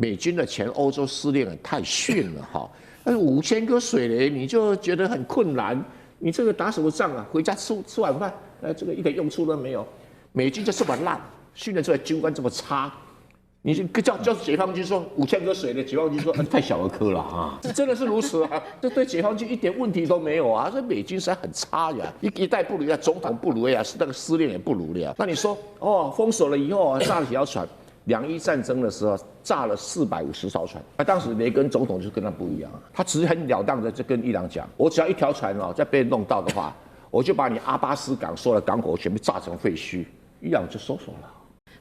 美军的前欧洲司令太逊了哈，但是5000颗水雷你就觉得很困难，你这个打什么仗啊？回家吃晚饭，这个一点用处都没有。美军就这么烂，训练出来军官这么差，你叫解放军说5000颗水雷，解放军说太小儿科了啊，这真的是如此啊，这对解放军一点问题都没有啊，这美军实在很差呀，一代不如啊，总统不如呀，是那个司令也不如了。那你说封锁了以后炸了几条船？两伊战争的时候炸了450艘船，当时雷根总统就跟他不一样，他只是很了当的就跟伊朗讲，我只要一条船再被弄到的话，我就把你阿巴斯港所有的港口全部炸成废墟，伊朗就收手了。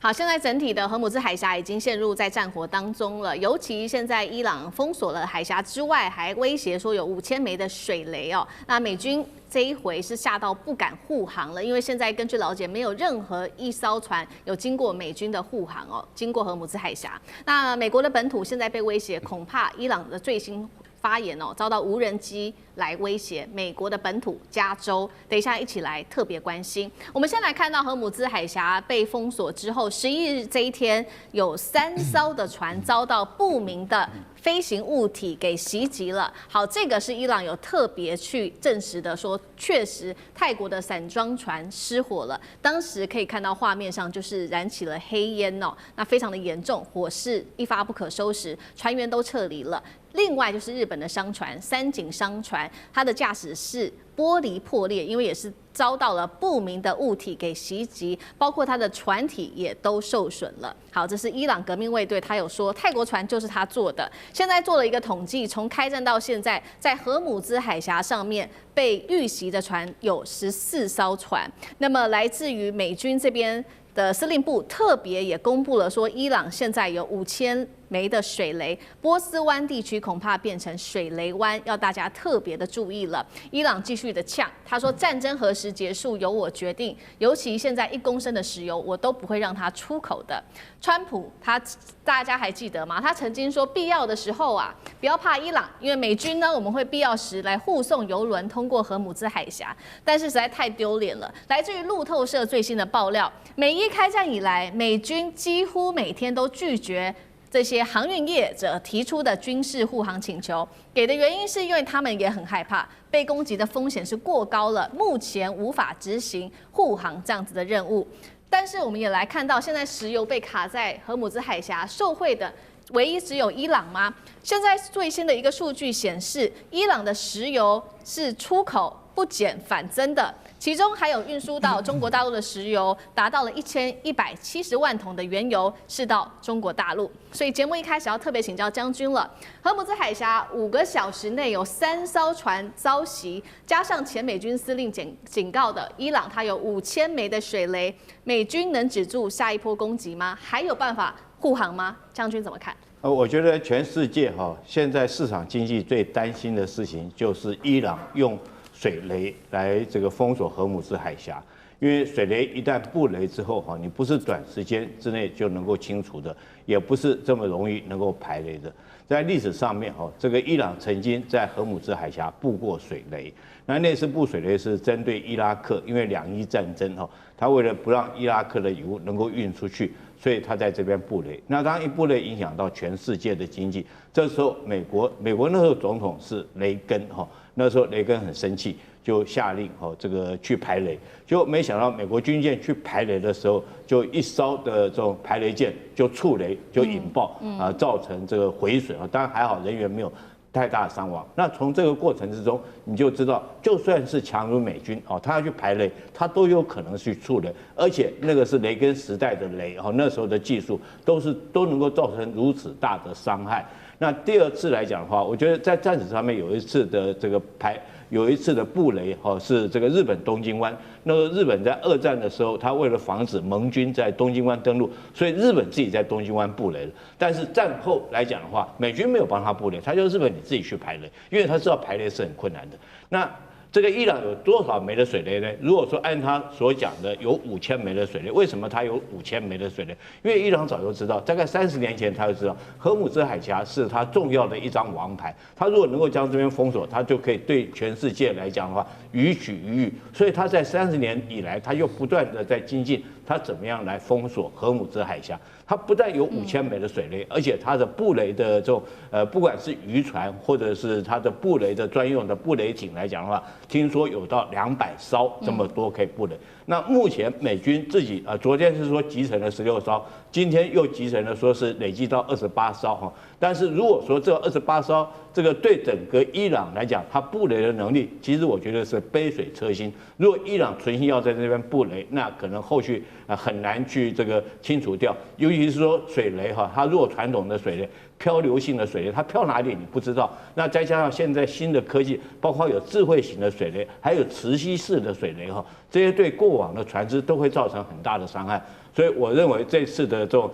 好，现在整体的荷姆兹海峡已经陷入在战火当中了，尤其现在伊朗封锁了海峡之外，还威胁说有5000枚的水雷哦。那美军这一回是吓到不敢护航了，因为现在根据了解，没有任何一艘船有经过美军的护航哦，经过荷姆兹海峡。那美国的本土现在被威胁，恐怕伊朗的最新发言遭到无人机来威胁美国的本土加州。等一下一起来特别关心。我们先来看到荷姆兹海峡被封锁之后，11日这一天有3艘的船遭到不明的飞行物体给袭击了。好，这个是伊朗有特别去证实的，说确实泰国的散装船失火了。当时可以看到画面上就是燃起了黑烟哦，那非常的严重，火势一发不可收拾，船员都撤离了。另外就是日本的商船三井商船，它的驾驶室玻璃破裂，因为也是遭到了不明的物体给袭击，包括它的船体也都受损了。好，这是伊朗革命卫队，他有说泰国船就是他做的。现在做了一个统计，从开战到现在，在荷姆兹海峡上面被遇袭的船有14艘船。那么来自于美军这边的司令部特别也公布了说，伊朗现在有5000枚的水雷，波斯湾地区恐怕变成水雷湾，要大家特别的注意了。伊朗继续的呛，他说战争何时结束由我决定，尤其现在1公升的石油我都不会让它出口的。川普大家还记得吗？他曾经说必要的时候不要怕伊朗，因为美军呢我们会必要时来护送油轮通过荷姆兹海峡，但是实在太丢脸了。来自于路透社最新的爆料，美伊开战以来，美军几乎每天都拒绝这些航运业者提出的军事护航请求，给的原因是因为他们也很害怕被攻击的风险是过高了，目前无法执行护航这样子的任务。但是我们也来看到，现在石油被卡在荷姆兹海峡，受惠的唯一只有伊朗吗？现在最新的一个数据显示，伊朗的石油是出口不减反增的。其中还有运输到中国大陆的石油达到了1170万桶的原油是到中国大陆，所以节目一开始要特别请教将军了。荷姆兹海峡5个小时内有3艘船遭袭，加上前美军司令警告的伊朗，它有5000枚的水雷，美军能止住下一波攻击吗？还有办法护航吗？将军怎么看？我觉得全世界现在市场经济最担心的事情就是伊朗用水雷来这个封锁荷姆兹海峡，因为水雷一旦布雷之后你不是短时间之内就能够清除的，也不是这么容易能够排雷的。在历史上面这个伊朗曾经在荷姆兹海峡布过水雷，那次布水雷是针对伊拉克，因为两伊战争他为了不让伊拉克的油能够运出去，所以他在这边布雷。那当然一布雷影响到全世界的经济，这时候美国那时候总统是雷根那时候雷根很生气，就下令这个去排雷，结果没想到美国军舰去排雷的时候，就一艘的这种排雷舰就触雷就引爆造成这个毁损当然还好人员没有太大的伤亡。那从这个过程之中，你就知道，就算是强如美军他要去排雷，他都有可能去触雷，而且那个是雷根时代的雷那时候的技术都能够造成如此大的伤害。那第二次来讲的话，我觉得在战史上面有一次的这个有一次的布雷是这个日本东京湾。那个日本在2战的时候，他为了防止盟军在东京湾登陆，所以日本自己在东京湾布雷了。但是战后来讲的话，美军没有帮他布雷，他就日本你自己去排雷，因为他知道排雷是很困难的。那这个伊朗有多少枚的水雷呢？如果说按他所讲的有5000枚的水雷，为什么他有5000枚的水雷？因为伊朗早就知道，大概30年前他就知道荷姆兹海峡是他重要的一张王牌。他如果能够将这边封锁，他就可以对全世界来讲的话予取予予。所以他在30年以来，他又不断的在精进它怎么样来封锁荷姆兹海峡。它不但有5000枚的水雷，而且它的布雷的这种不管是渔船或者是它的布雷的专用的布雷艇来讲的话，听说有到200艘这么多可以布雷。那目前美军自己昨天是说集成了16艘，今天又集成了说是累计到28艘哈。但是如果说这28艘这个对整个伊朗来讲，它布雷的能力，其实我觉得是杯水车薪。如果伊朗存心要在这边布雷，那可能后续很难去这个清除掉，尤其是说水雷哈，它如果传统的水雷，漂流性的水雷，它漂哪里你不知道。那再加上现在新的科技，包括有智慧型的水雷，还有磁吸式的水雷哈，这些对过往的船只都会造成很大的伤害。所以我认为这次的这种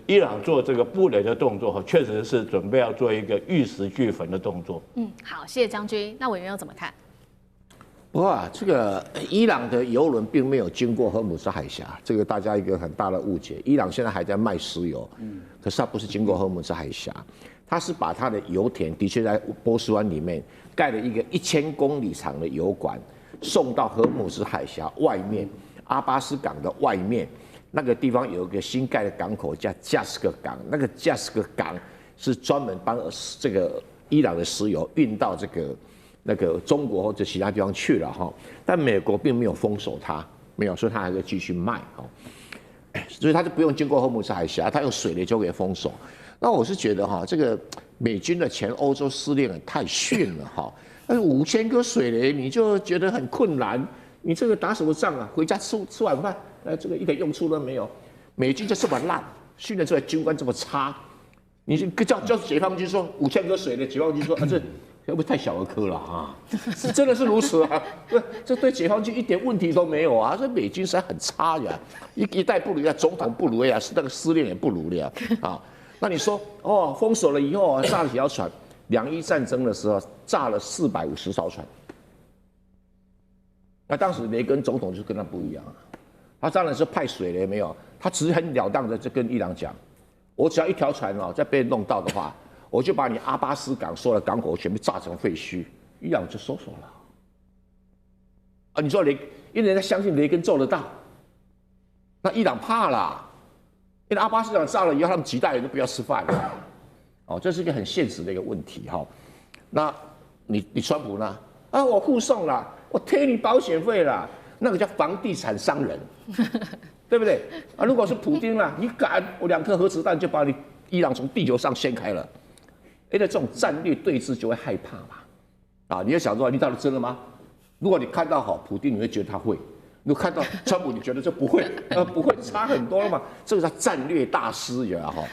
伊朗做这个布雷的动作，确实是准备要做一个玉石俱焚的动作。好，谢谢将军。那委员又怎么看？不过这个伊朗的油轮并没有经过荷姆斯海峡，这个大家一个很大的误解。伊朗现在还在卖石油，可是它不是经过荷姆斯海峡，它是把它的油田的确在波斯湾里面盖了一个1000公里长的油管，送到荷姆斯海峡外面阿巴斯港的外面。那个地方有一个新盖的港口叫加斯克港，那个加斯克港是专门帮这个伊朗的石油运到那个中国或者其他地方去了哈，但美国并没有封锁它，没有，所以它还可以继续卖哦，所以它就不用经过荷姆斯海峡，它用水雷就可以封锁。那我是觉得哈，这个美军的前欧洲司令太逊了哈，但是5000颗水雷你就觉得很困难，你这个打什么仗啊？回家吃晚饭。这个一点用处都没有，美军就这么烂，训练出来军官这么差，你叫解放军说5000颗水雷，解放军说这会不会太小儿科了啊？是真的是如此啊？这对解放军一点问题都没有啊！这美军实在很差呀，一代不如呀，总统不如呀，那个司令也不如了啊。那你说封锁了以后炸了几条船？2伊战争的时候炸了450艘船，那当时雷根总统就跟他不一样啊。他当然是派水雷没有，他只是很了当的就跟伊朗讲，我只要一条船再被人弄到的话，我就把你阿巴斯港所有的港口全部炸成废墟，伊朗就收手了。你说因为人家相信雷根做得到，那伊朗怕啦，因为阿巴斯港炸了以后，他们几代人都不要吃饭了。这是一个很现实的一个问题哈。那你川普呢？我护送了，我贴你保险费了。那个叫房地产商人，对不对？如果是普丁啦，你敢，我2颗核子弹就把你伊朗从地球上掀开了。那这种战略对峙就会害怕嘛。你要想说，你到底真的吗？如果你看到普丁，你会觉得他会；如果看到川普，你觉得这不会，不会差很多了嘛。这个叫战略大师，有哈。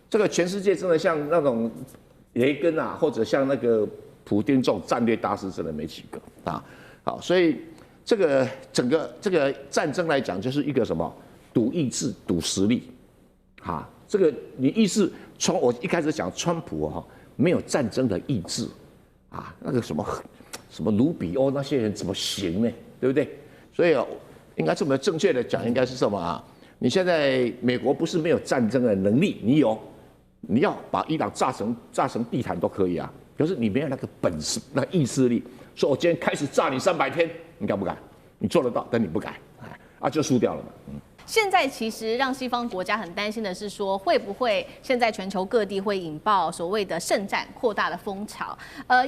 这个全世界真的像那种雷根或者像那个普丁这种战略大师，真的没几个啊。好，所以。这个整个这个战争来讲，就是一个什么赌意志、赌实力，这个你意志从我一开始讲川普没有战争的意志，那个什么卢比欧那些人怎么行呢？对不对？所以应该这么正确的讲，应该是什么你现在美国不是没有战争的能力，你有，你要把伊朗炸成地毯都可以啊，可是你没有那个本事、那意志力，说我今天开始炸你300天。你敢不敢？你做得到，但你不敢，就输掉了嘛。现在其实让西方国家很担心的是说，会不会现在全球各地会引爆所谓的圣战扩大的风潮？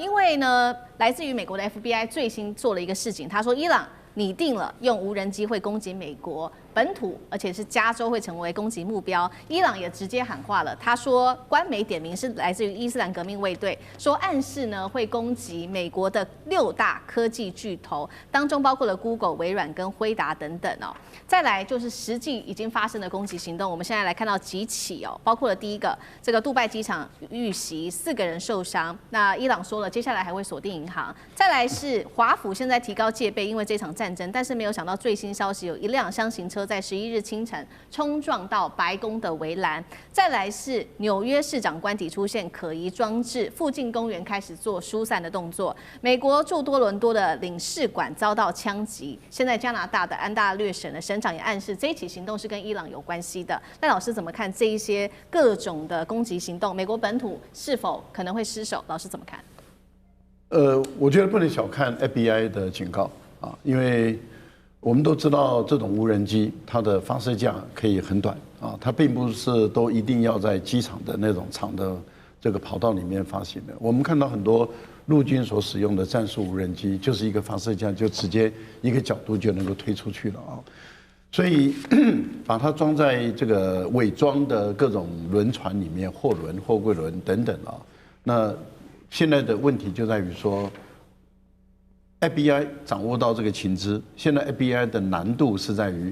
因为呢，来自于美国的 FBI 最新做了一个事情，他说伊朗拟定了用无人机会攻击美国本土，而且是加州会成为攻击目标。伊朗也直接喊话了，他说官媒点名是来自于伊斯兰革命卫队，说暗示呢会攻击美国的6大科技巨头，当中包括了 Google、微软跟辉达等等再来就是实际已经发生的攻击行动，我们现在来看到几起包括了第一个这个杜拜机场遇袭，4个人受伤。那伊朗说了，接下来还会锁定银行。再来是华府现在提高戒备，因为这场战争，但是没有想到最新消息有一辆箱型车在11日清晨冲撞到白宫的围栏。再来是纽约市长官邸出现可疑装置，附近公园开始做疏散的动作。美国驻多伦多的领事馆遭到枪击。现在加拿大的安大略省的省长也暗示这一起行动是跟伊朗有关系的。那老师怎么看这一些各种的攻击行动？美国本土是否可能会失守？老师怎么看？我觉得不能小看 FBI 的警告因为我们都知道这种无人机它的发射架可以很短啊，它并不是都一定要在机场的那种长的这个跑道里面发行的。我们看到很多陆军所使用的战术无人机，就是一个发射架就直接一个角度就能够推出去了啊。所以把它装在这个伪装的各种轮船里面，货轮、货柜轮等等啊。那现在的问题就在于说 ，FBI 掌握到这个情资，现在 FBI 的难度是在于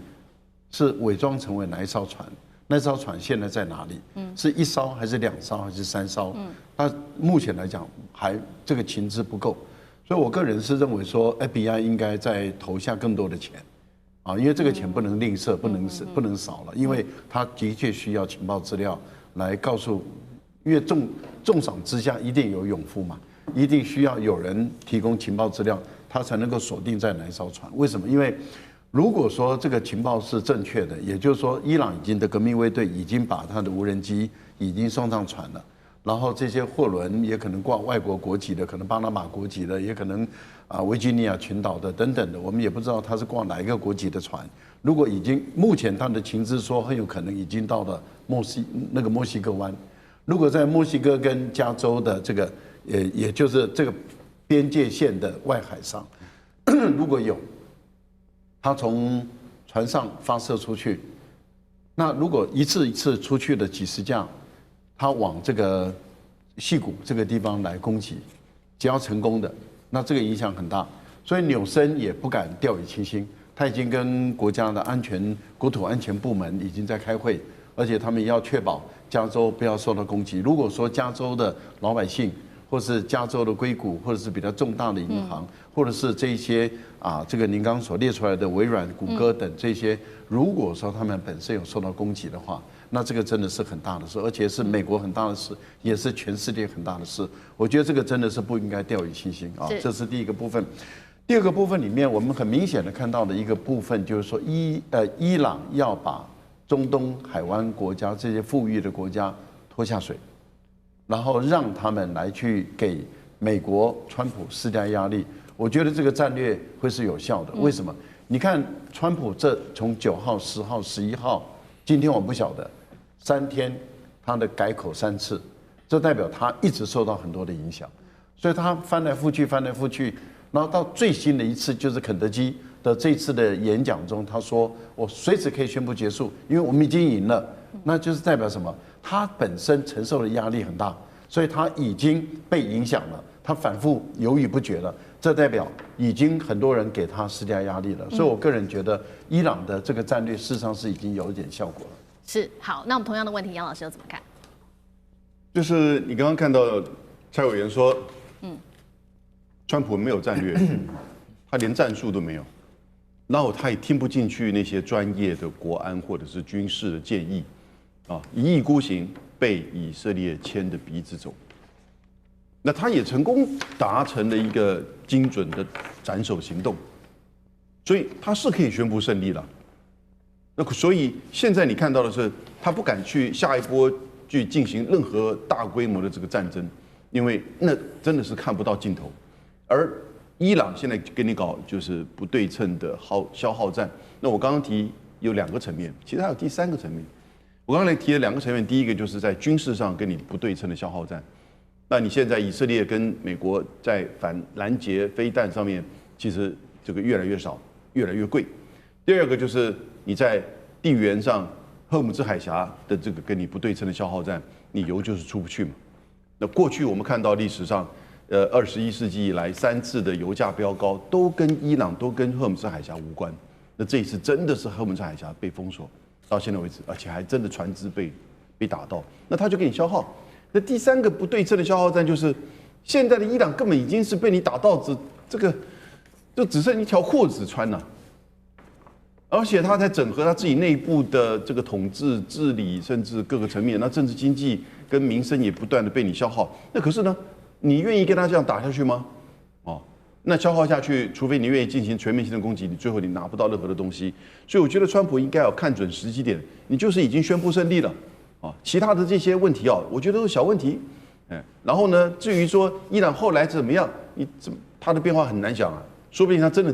是伪装成为哪一艘船，那艘船现在在哪里？是1艘还是2艘还是3艘？那目前来讲还这个情资不够，所以我个人是认为说 FBI 应该再投下更多的钱。啊，因为这个钱不能吝啬，不能少了，因为他的确需要情报资料来告诉，因为重赏之下一定有勇夫嘛，一定需要有人提供情报资料，他才能够锁定在哪一艘船。为什么？因为如果说这个情报是正确的，也就是说伊朗已经的革命卫队已经把他的无人机已经送上船了。然后这些货轮也可能挂外国国籍的，可能巴拿马国籍的，也可能维吉尼亚群岛的等等的，我们也不知道他是挂哪一个国籍的船。如果已经目前他的情资说很有可能已经到了墨西哥湾，如果在墨西哥跟加州的这个也就是这个边界线的外海上，如果有他从船上发射出去，那如果一次一次出去的几十架。他往这个矽谷这个地方来攻击，只要成功的，那这个影响很大。所以纽森也不敢掉以轻心，他已经跟国家的国土安全部门已经在开会，而且他们也要确保加州不要受到攻击。如果说加州的老百姓，或是加州的硅谷，或者是比较重大的银行，或者是这一些这个您刚刚所列出来的微软、谷歌等这些，如果说他们本身有受到攻击的话，那这个真的是很大的事，而且是美国很大的事，也是全世界很大的事。我觉得这个真的是不应该掉以轻心啊，这是第一个部分。第二个部分里面，我们很明显的看到的一个部分就是说，伊朗要把中东海湾国家这些富裕的国家拖下水，然后让他们来去给美国川普施加压力。我觉得这个战略会是有效的。为什么？你看川普这从9号、10号、11号。今天我不晓得，3天他的改口3次，这代表他一直受到很多的影响，所以他翻来覆去，然后到最新的一次就是肯德基的这次的演讲中，他说我随时可以宣布结束，因为我们已经赢了，那就是代表什么？他本身承受的压力很大，所以他已经被影响了，他反复犹豫不决了，这代表已经很多人给他施加压力了，所以我个人觉得伊朗的这个战略事实上是已经有一点效果了。是，好，那我们同样的问题，杨老师又怎么看？就是你刚刚看到蔡委员说，川普没有战略，他连战术都没有，然后他也听不进去那些专业的国安或者是军事的建议，一意孤行被以色列牵着鼻子走。那他也成功达成了一个精准的斩首行动，所以他是可以宣布胜利了。那所以现在你看到的是，他不敢去下一波去进行任何大规模的这个战争，因为那真的是看不到尽头。而伊朗现在跟你搞就是不对称的消耗战。那我刚刚提有2个层面，其实还有第3个层面。我刚才提了2个层面，第一个就是在军事上跟你不对称的消耗战。那你现在以色列跟美国在反拦截飞弹上面，其实这个越来越少，越来越贵。第二个就是你在地缘上，荷姆兹海峡的这个跟你不对称的消耗战，你油就是出不去嘛。那过去我们看到历史上，21世纪以来3次的油价飙高，都跟伊朗、都跟荷姆兹海峡无关。那这一次真的是荷姆兹海峡被封锁到现在为止，而且还真的船只被打到，那他就给你消耗。那第3个不对称的消耗战就是，现在的伊朗根本已经是被你打到这个就只剩一条裤子穿了，而且他在整合他自己内部的这个统治、治理，甚至各个层面，那政治经济跟民生也不断的被你消耗。那可是呢，你愿意跟他这样打下去吗？那消耗下去，除非你愿意进行全面性的攻击，你最后你拿不到任何的东西。所以我觉得川普应该要看准时机点，你就是已经宣布胜利了。其他的这些问题我觉得都是小问题，然后呢，至于说伊朗后来怎么样，他的变化很难讲啊，说不定他真的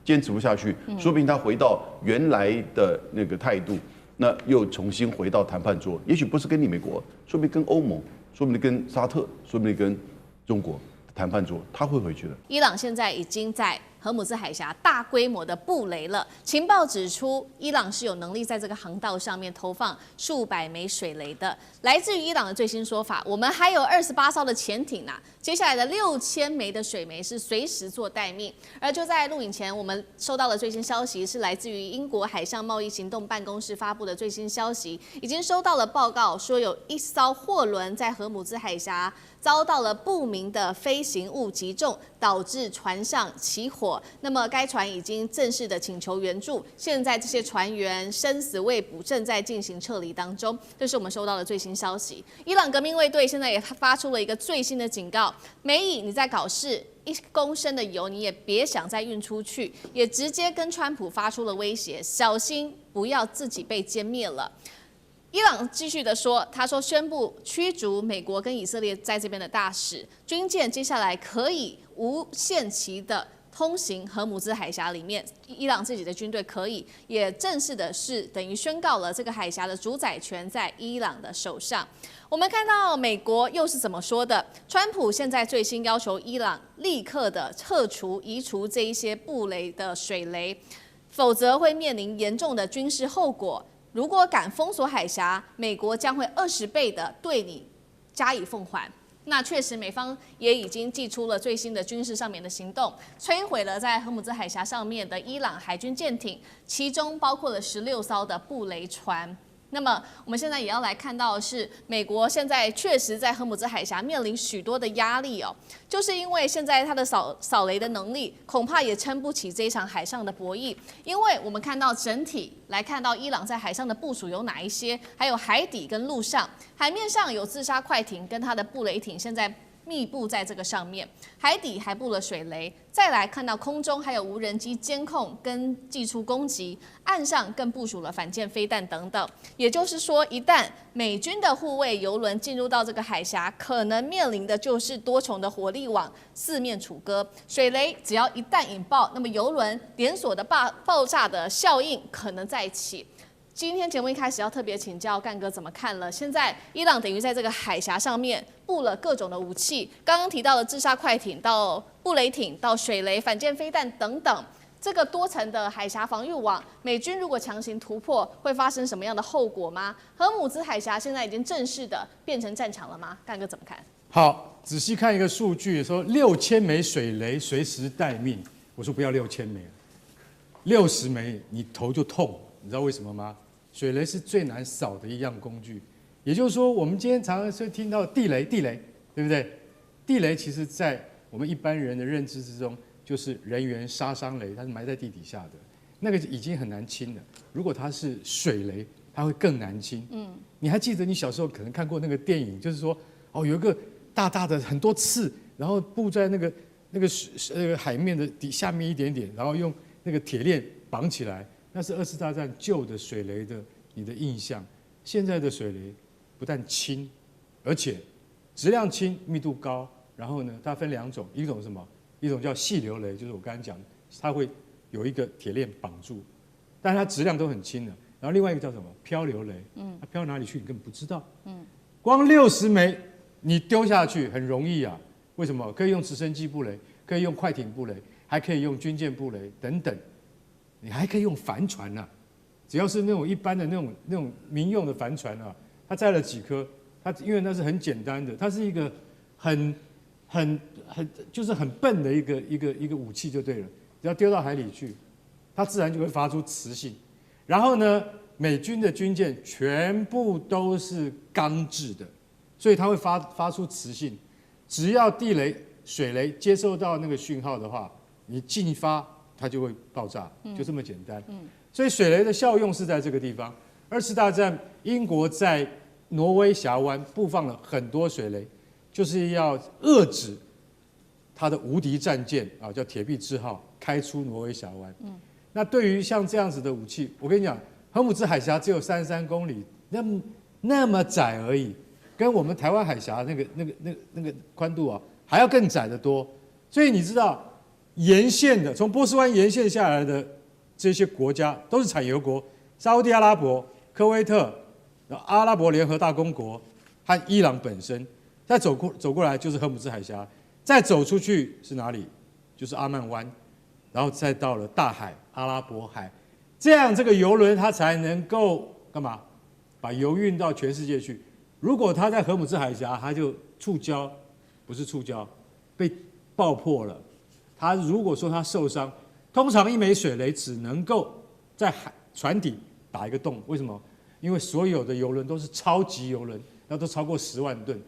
坚持不下去，说不定他回到原来的那个态度，那又重新回到谈判桌，也许不是跟你美国，说不定跟欧盟，说不定跟沙特，说不定跟中国谈判桌，他会回去的。伊朗现在已经在荷姆兹海峡大规模的布雷了。情报指出，伊朗是有能力在这个航道上面投放数百枚水雷的。来自于伊朗的最新说法，我们还有28艘的潜艇啊，接下来的6000枚的水梅是随时做待命。而就在录影前，我们收到的最新消息是来自于英国海上贸易行动办公室发布的最新消息，已经收到了报告，说有一艘货轮在荷姆兹海峡遭到了不明的飞行物击中，导致船上起火。那么该船已经正式的请求援助，现在这些船员生死未卜，正在进行撤离当中。这是我们收到的最新消息。伊朗革命卫队现在也发出了一个最新的警告：美以你在搞事，1公升的油你也别想再运出去，也直接跟川普发出了威胁，小心不要自己被歼灭了。伊朗继续的说，他说宣布驱逐美国跟以色列在这边的大使，军舰接下来可以无限期的通行荷姆兹海峡里面，伊朗自己的军队可以，也正式的是等于宣告了这个海峡的主宰权在伊朗的手上。我们看到美国又是怎么说的？川普现在最新要求伊朗立刻的移除这一些布雷的水雷，否则会面临严重的军事后果。如果敢封锁海峡，美国将会20倍的对你加以奉还。那确实，美方也已经祭出了最新的军事上面的行动，摧毁了在荷姆兹海峡上面的伊朗海军舰艇，其中包括了16艘的布雷船。那么我们现在也要来看到的是，美国现在确实在荷姆兹海峡面临许多的压力哦，就是因为现在它的扫雷的能力恐怕也撑不起这一场海上的博弈，因为我们看到整体来看到伊朗在海上的部署有哪一些，还有海底跟陆上，海面上有自杀快艇跟它的布雷艇，现在密布在这个上面，海底还布了水雷，再来看到空中还有无人机监控跟寄出攻击，岸上更部署了反舰飞弹等等。也就是说，一旦美军的护卫游轮进入到这个海峡，可能面临的就是多重的火力网四面楚歌。水雷只要一旦引爆，那么游轮连锁的爆炸的效应可能再起。今天节目一开始要特别请教干哥怎么看了？现在伊朗等于在这个海峡上面布了各种的武器，刚刚提到的自杀快艇到布雷艇到水雷、反舰飞弹等等，这个多层的海峡防御网，美军如果强行突破，会发生什么样的后果吗？荷姆兹海峡现在已经正式的变成战场了吗？干哥怎么看？好，仔细看一个数据，说6000枚水雷随时待命。我说不要6000枚，60枚你头就痛，你知道为什么吗？水雷是最难扫的一样工具，也就是说，我们今天常常会听到地雷，对不对？地雷其实在我们一般人的认知之中，就是人员杀伤雷，它是埋在地底下的，那个已经很难清了。如果它是水雷，它会更难清。你还记得你小时候可能看过那个电影，就是说，哦，有一个大大的很多刺，然后布在那个海面的下面一点点，然后用那个铁链绑起来。那是2次大战旧的水雷的你的印象。现在的水雷不但轻，而且质量轻、密度高。然后呢，它分2种，一种是什么？一种叫细流雷，就是我刚才讲，它会有一个铁链绑住，但是它质量都很轻的。然后另外一个叫什么？漂流雷，它飘哪里去你根本不知道。光60枚你丢下去很容易啊，为什么？可以用直升机布雷，可以用快艇布雷，还可以用军舰布雷等等。你还可以用帆船啊，只要是那种一般的那种民用的帆船啊，它载了几颗，它因为那是很简单的，它是一个就是很笨的一个武器就对了，只要丢到海里去，它自然就会发出磁性。然后呢，美军的军舰全部都是钢制的，所以它会发出磁性。只要地雷、水雷接收到那个讯号的话，你进发。它就会爆炸，就这么简单。所以水雷的效用是在这个地方。2次大战，英国在挪威峡湾布放了很多水雷，就是要遏制它的无敌战舰啊，叫铁壁之号开出挪威峡湾。那对于像这样子的武器，我跟你讲，荷姆兹海峡只有33公里，那么窄而已，跟我们台湾海峡那个宽度啊，还要更窄得多。所以你知道。沿线的，从波斯湾沿线下来的这些国家都是产油国，沙烏地阿拉伯、科威特、阿拉伯联合大公国和伊朗本身。再走过来就是荷姆兹海峡，再走出去是哪里？就是阿曼湾，然后再到了大海、阿拉伯海，这样这个油轮它才能够干嘛？把油运到全世界去。如果它在荷姆兹海峡，它就触礁，不是触礁，被爆破了。它如果说它受伤，通常一枚水雷只能够在船底打一个洞。为什么？因为所有的油轮都是超级油轮，那都超过10万吨。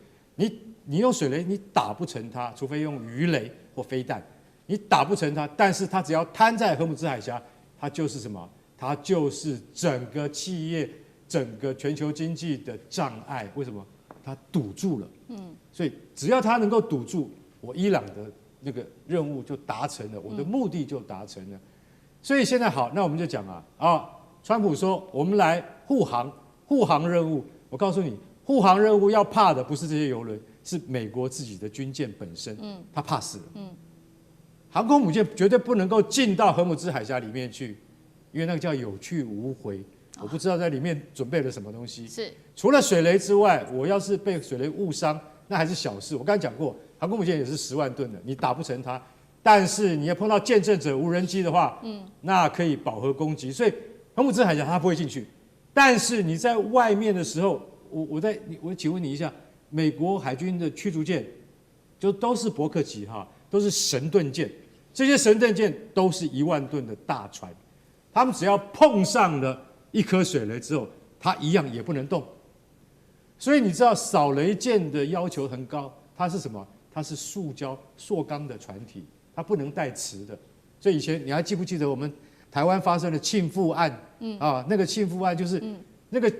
你用水雷你打不成它，除非用鱼雷或飞弹，你打不成它。但是它只要摊在荷姆兹海峡，它就是什么？它就是整个企业、整个全球经济的障碍。为什么？它堵住了。所以只要它能够堵住，我伊朗的那个任务就达成了，我的目的就达成了。所以现在好，那我们就讲川普说我们来护航任务。我告诉你，护航任务要怕的不是这些油轮，是美国自己的军舰本身。他怕死了。航空母舰绝对不能够进到荷姆兹海峡里面去，因为那个叫有去无回。我不知道在里面准备了什么东西。是除了水雷之外，我要是被水雷误伤，那还是小事。我刚才讲过，航空母舰也是10万吨的，你打不成它。但是你要碰到见证者无人机的话，那可以饱和攻击。所以荷姆兹海峡它不会进去。但是你在外面的时候，我请问你一下，美国海军的驱逐舰就都是伯克级都是神盾舰，这些神盾舰都是1万吨的大船，他们只要碰上了一颗水雷之后，它一样也不能动。所以你知道扫雷舰的要求很高，它是什么？它是塑钢的船体，它不能带磁的。所以以前你还记不记得我们台湾发生的庆富案？那个庆富案就是那个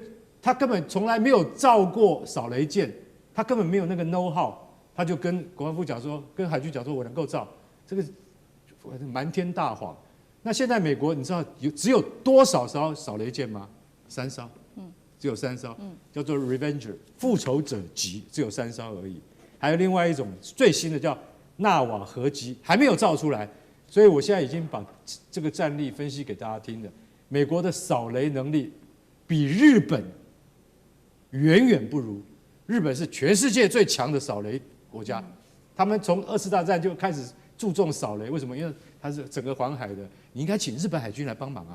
他根本从来没有造过扫雷舰，他根本没有那个 know how， 他就跟国防部讲说，跟海军讲说我能够造，这个瞒天大谎。那现在美国你知道只有多少艘扫雷舰吗？3艘，只有3艘，叫做 Revenger 复仇者级，只有3艘而已。还有另外一种最新的叫纳瓦河级，还没有造出来。所以我现在已经把这个战力分析给大家听了。美国的扫雷能力比日本远远不如，日本是全世界最强的扫雷国家，他们从2次大战就开始注重扫雷。为什么？因为它是整个环海的，你应该请日本海军来帮忙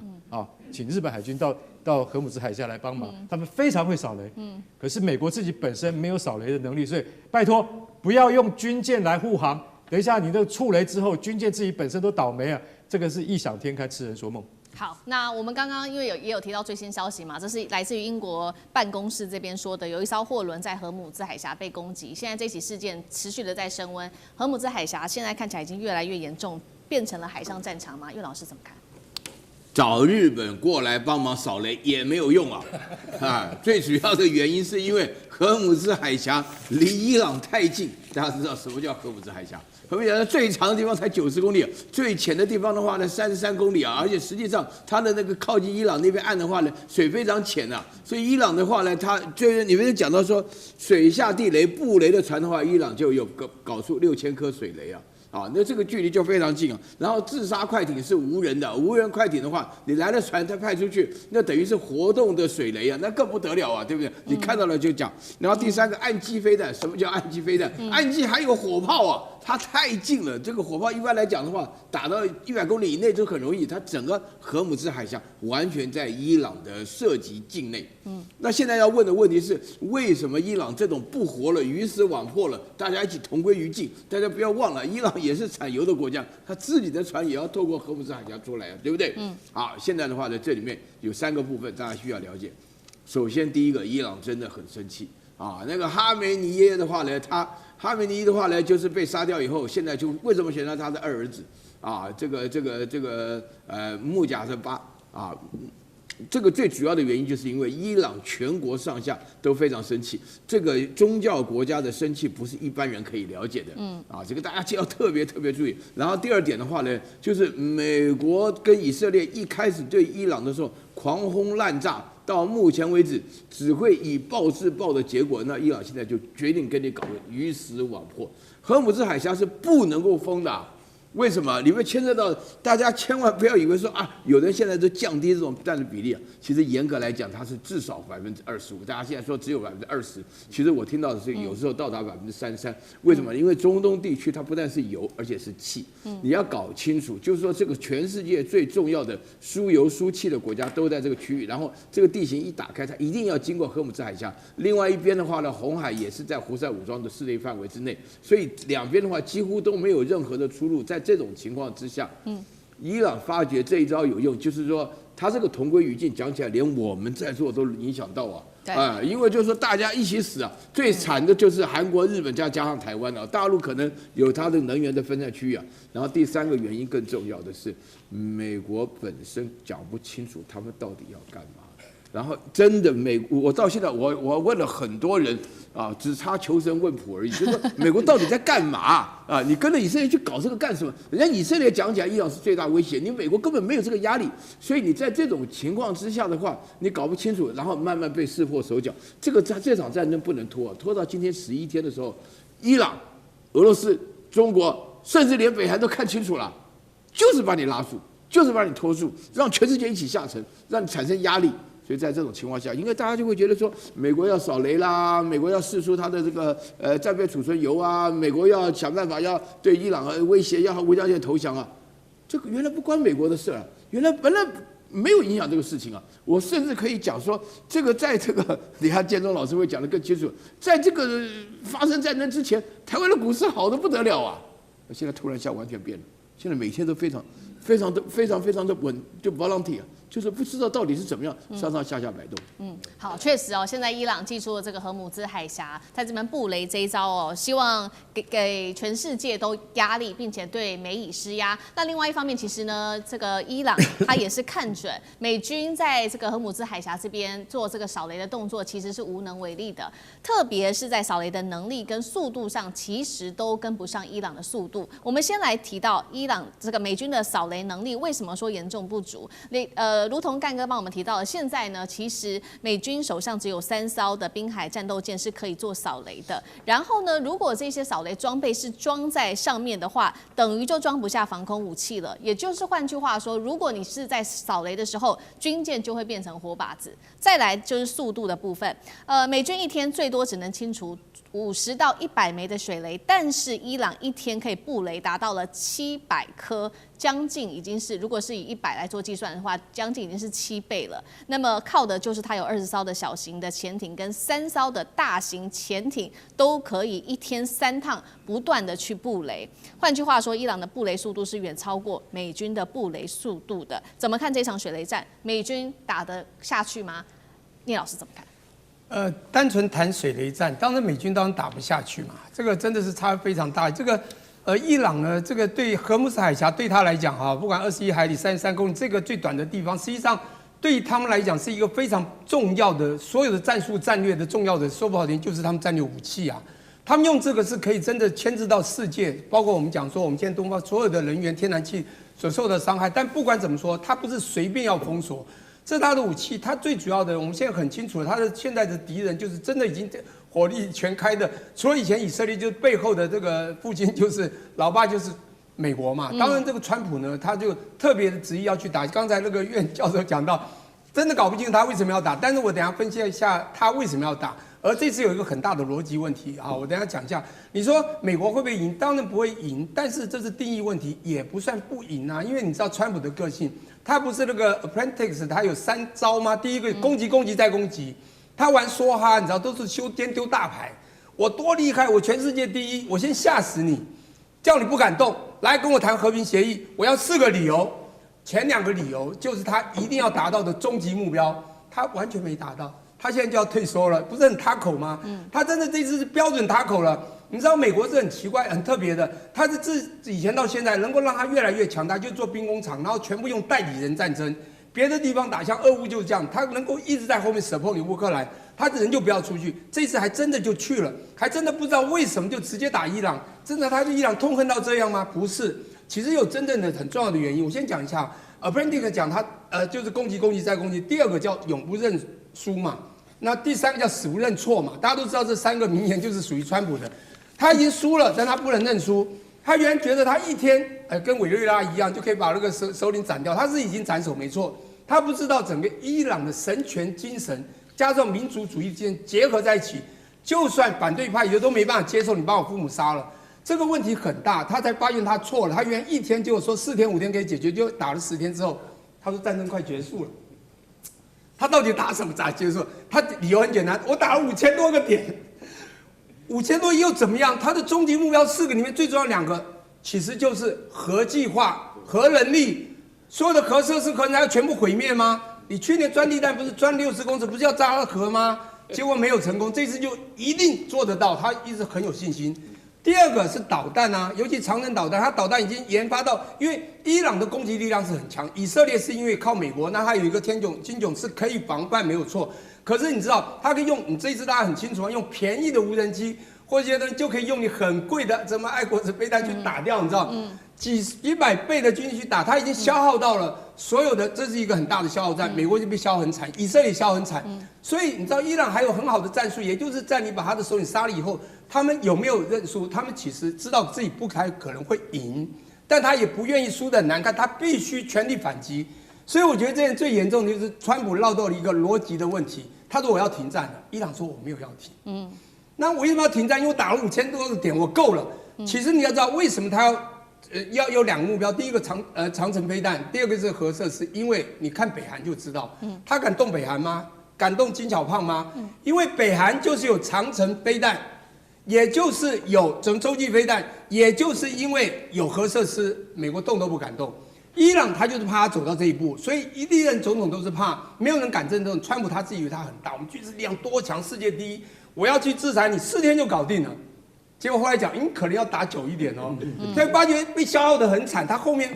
请日本海军到荷姆兹海峡来帮忙，他们非常会扫雷。可是美国自己本身没有扫雷的能力，所以拜托不要用军舰来护航。等一下你的触雷之后，军舰自己本身都倒霉啊，这个是异想天开，痴人说梦。好，那我们刚刚因为也有提到最新消息嘛，这是来自于英国办公室这边说的，有一艘货轮在荷姆兹海峡被攻击，现在这起事件持续的在升温，荷姆兹海峡现在看起来已经越来越严重，变成了海上战场吗？岳老师怎么看？找日本过来帮忙扫雷也没有用最主要的原因是因为荷姆兹海峡离伊朗太近。大家知道什么叫荷姆兹海峡？荷姆兹海峡最长的地方才90公里，最浅的地方的话呢33公里而且实际上它的那个靠近伊朗那边岸的话呢，水非常浅所以伊朗的话呢，它就是你们讲到说水下地雷布雷的船的话，伊朗就有搞出6000颗水雷那这个距离就非常近然后自杀快艇是无人的，无人快艇的话，你来了船，它派出去，那等于是活动的水雷那更不得了对不对？你看到了就讲。然后第3个岸基飞弹，什么叫岸基飞弹？岸基还有火炮它太近了，这个火炮一般来讲的话，打到100公里以内就很容易。它整个荷姆兹海峡完全在伊朗的涉及境内。那现在要问的问题是，为什么伊朗这种不活了、鱼死网破了，大家一起同归于尽？大家不要忘了，伊朗也是产油的国家，他自己的船也要透过荷姆兹海峡出来对不对？好，现在的话呢，这里面有3个部分大家需要了解。首先，第一个，伊朗真的很生气那个哈梅尼耶的话呢，哈梅尼耶的话呢，就是被杀掉以后，现在就为什么选到他的2儿子这个穆贾什巴这个最主要的原因就是因为伊朗全国上下都非常生气，这个宗教国家的生气不是一般人可以了解的，这个大家就要特别注意。然后第2点的话呢，就是美国跟以色列一开始对伊朗的时候狂轰滥炸，到目前为止只会以暴制暴的结果，那伊朗现在就决定跟你搞个鱼死网破。荷姆兹海峡是不能够封的。为什么？里面牵涉到大家千万不要以为说啊，有人现在都降低这种弹的比例啊，其实严格来讲，它是至少25%。大家现在说只有20%，其实我听到的是有时候到达33%。为什么？因为中东地区它不但是油，而且是气。你要搞清楚，就是说这个全世界最重要的输油输气的国家都在这个区域，然后这个地形一打开，它一定要经过荷姆斯海峡。另外一边的话呢，红海也是在胡塞武装的势力范围之内，所以两边的话几乎都没有任何的出路。在这种情况之下，伊朗发觉这一招有用，就是说他这个同归于尽，讲起来连我们在座都影响到啊，因为就是说大家一起死啊，最惨的就是韩国、日本加上台湾啊，大陆可能有它的能源的分散区域啊。然后第三个原因更重要的是，美国本身讲不清楚他们到底要干嘛。然后真的我到现在我问了很多人啊，只差求神问卜而已，就是说美国到底在干嘛啊？你跟着以色列去搞这个干什么？人家以色列讲起来，伊朗是最大威胁，你美国根本没有这个压力，所以你在这种情况之下的话，你搞不清楚，然后慢慢被识破手脚。这场战争不能拖，拖到今天11天的时候，伊朗、俄罗斯、中国，甚至连北韩都看清楚了，就是把你拉住，就是把你拖住，让全世界一起下沉，让你产生压力。所以在这种情况下，因为大家就会觉得说，美国要扫雷啦，美国要释出它的这个战备储存油啊，美国要想办法要对伊朗威胁，要无条件投降啊，这个原来不关美国的事啊，原来本来没有影响这个事情啊。我甚至可以讲说，这个在这个你看建中老师会讲得更清楚，在这个发生战争之前，台湾的股市好得不得了啊，现在突然一下完全变了，现在每天都非常的稳，就 volunteer 啊。就是不知道到底是怎么样上上下下摆动。好，确实哦，现在伊朗祭出了这个荷姆兹海峡，在这边布雷这一招哦，希望给全世界都压力，并且对美以施压。那另外一方面，其实呢，这个伊朗他也是看准美军在这个荷姆兹海峡这边做这个扫雷的动作，其实是无能为力的，特别是在扫雷的能力跟速度上，其实都跟不上伊朗的速度。我们先来提到伊朗这个美军的扫雷能力，为什么说严重不足？如同干哥帮我们提到的，现在呢，其实美军手上只有3艘的滨海战斗舰是可以做扫雷的。然后呢，如果这些扫雷装备是装在上面的话，等于就装不下防空武器了。也就是换句话说，如果你是在扫雷的时候，军舰就会变成活靶子。再来就是速度的部分，美军一天最多只能清除50到100枚的水雷，但是伊朗一天可以布雷达到了700颗，将近已经是，如果是以100来做计算的话，将近已经是7倍了。那么靠的就是它有20艘的小型的潜艇跟3艘的大型潜艇，都可以一天3趟不断的去布雷。换句话说，伊朗的布雷速度是远超过美军的布雷速度的。怎么看这场水雷战？美军打得下去吗？聂老师怎么看？单纯谈水雷战，当然美军当然打不下去嘛，这个真的是差非常大。这个伊朗呢，这个对荷姆斯海峡对他来讲哈，不管21海里、33公里，这个最短的地方，实际上对他们来讲是一个非常重要的，所有的战术战略的重要的，说不好听就是他们战略武器啊。他们用这个是可以真的牵制到世界，包括我们讲说我们现在东方所有的人员、天然气所受的伤害。但不管怎么说，它不是随便要封锁。这是他的武器，他最主要的，我们现在很清楚，他的现在的敌人就是真的已经火力全开的。除了以前以色列，就是背后的这个父亲就是老爸就是美国嘛。当然，这个川普呢，他就特别的执意要去打。刚才那个苑教授讲到，真的搞不清楚他为什么要打，但是我等一下分析一下他为什么要打。而这次有一个很大的逻辑问题啊，我等一下讲一下。你说美国会不会赢？当然不会赢，但是这是定义问题，也不算不赢啊，因为你知道川普的个性。他不是那个 apprentice， 他有3招吗？第一个攻击攻击再攻击，他玩梭哈，你知道都是先丢大牌，我多厉害，我全世界第一，我先吓死你，叫你不敢动，来跟我谈和平协议，我要4个理由，前2个理由就是他一定要达到的终极目标，他完全没达到，他现在就要退缩了，不是很塔口吗？他真的这次是标准塔口了。你知道美国是很奇怪、很特别的，他是自以前到现在能够让他越来越强大，就做兵工厂，然后全部用代理人战争，别的地方打，像俄乌就是这样，他能够一直在后面 support 你乌克兰，他人就不要出去。这次还真的就去了，还真的不知道为什么就直接打伊朗，真的他对伊朗痛恨到这样吗？不是，其实有真正的很重要的原因。我先讲一下 ，Apprentice 讲他就是攻击攻击再攻击，第2个叫永不认输嘛，那第3个叫死不认错嘛，大家都知道这3个名言就是属于川普的。他已经输了，但他不能认输。他原来觉得他一天，跟委内瑞拉一样，就可以把那个首领斩掉，他是已经斩首没错，他不知道整个伊朗的神权精神加上民族主义结合在一起，就算反对派也都没办法接受你把我父母杀了。这个问题很大，他才发现他错了。他原来一天就说4天5天可以解决，就打了10天之后，他说战争快结束了。他到底打什么咋结束？他理由很简单，我打了5000多个点，5000多又怎么样？他的终极目标4个里面最重要2个，其实就是核计划、核能力，所有的核设施可能要全部毁灭吗？你去年钻地弹不是钻60公尺，不是要炸核吗？结果没有成功，这次就一定做得到，他一直很有信心。第2个是导弹啊，尤其长程导弹，它导弹已经研发到，因为伊朗的攻击力量是很强，以色列是因为靠美国，那它有一个金囧是可以防范没有错。可是你知道，它可以用你这一次大家很清楚，用便宜的无人机，或者呢就可以用你很贵的什么爱国者飞弹去打掉，你知道，几百倍的军力去打，它已经消耗到了所有的，这是一个很大的消耗战，美国就被消耗很惨，以色列消耗很惨，所以你知道伊朗还有很好的战术，也就是在你把他的首领杀了以后。他们有没有认输？他们其实知道自己不太可能会赢，但他也不愿意输得很难看，他必须全力反击。所以我觉得这件最严重的就是川普绕到了一个逻辑的问题。他说我要停战了，伊朗说我没有要停。那我为什么要停战？因为我打了5000多个点，我够了。其实你要知道为什么他要有2个目标，第一个长程飞弹，第2个是核设施。因为你看北韩就知道，他敢动北韩吗？敢动金小胖吗？因为北韩就是有长程飞弹。也就是有洲际飞弹，也就是因为有核设施，美国动都不敢动。伊朗他就是怕他走到这一步，所以历任总统都是怕，没有人敢真正。川普他自己以为他很大，我们军事力量多强，世界第一，我要去制裁你4天就搞定了。结果后来讲，可能要打久一点哦，所以发觉被消耗得很惨。他后面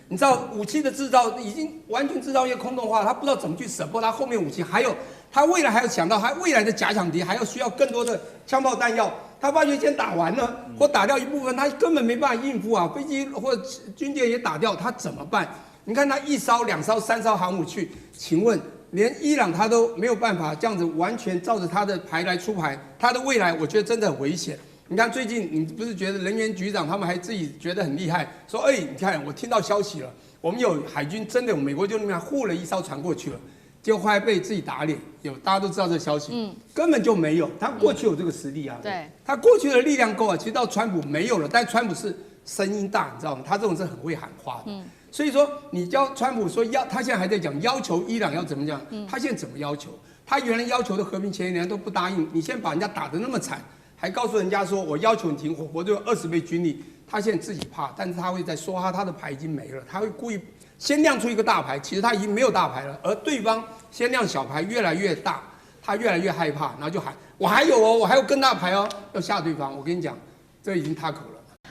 你知道武器的制造已经完全制造业空洞化，他不知道怎么去support他后面武器，还有他未来还要想到他未来的假想敌，还要需要更多的枪炮弹药。他发觉先打完了，或打掉一部分，他根本没办法应付啊！飞机或军舰也打掉，他怎么办？你看他1艘、2艘、3艘航母去，请问连伊朗他都没有办法这样子完全照着他的牌来出牌，他的未来我觉得真的很危险。你看最近你不是觉得人员局长他们还自己觉得很厉害，说你看我听到消息了，我们有海军真的美国就那边护了1艘船过去了。结果后来被自己打脸，大家都知道这个消息，根本就没有。他过去有这个实力啊，对，他过去的力量够啊。其实到川普没有了，但川普是声音大，你知道吗？他这种是很会喊话的。所以说你叫川普说他现在还在讲要求伊朗要怎么讲，他现在怎么要求？他原来要求的和平前沿都不答应，你现在把人家打得那么惨，还告诉人家说我要求你停火，我就有20倍军力。他现在自己怕，但是他会在说他的牌已经没了，他会故意。先亮出一个大牌，其实他已经没有大牌了，而对方先亮小牌越来越大，他越来越害怕，然后就喊我还有哦，我还有更大牌哦，要吓对方。我跟你讲，这已经他口了。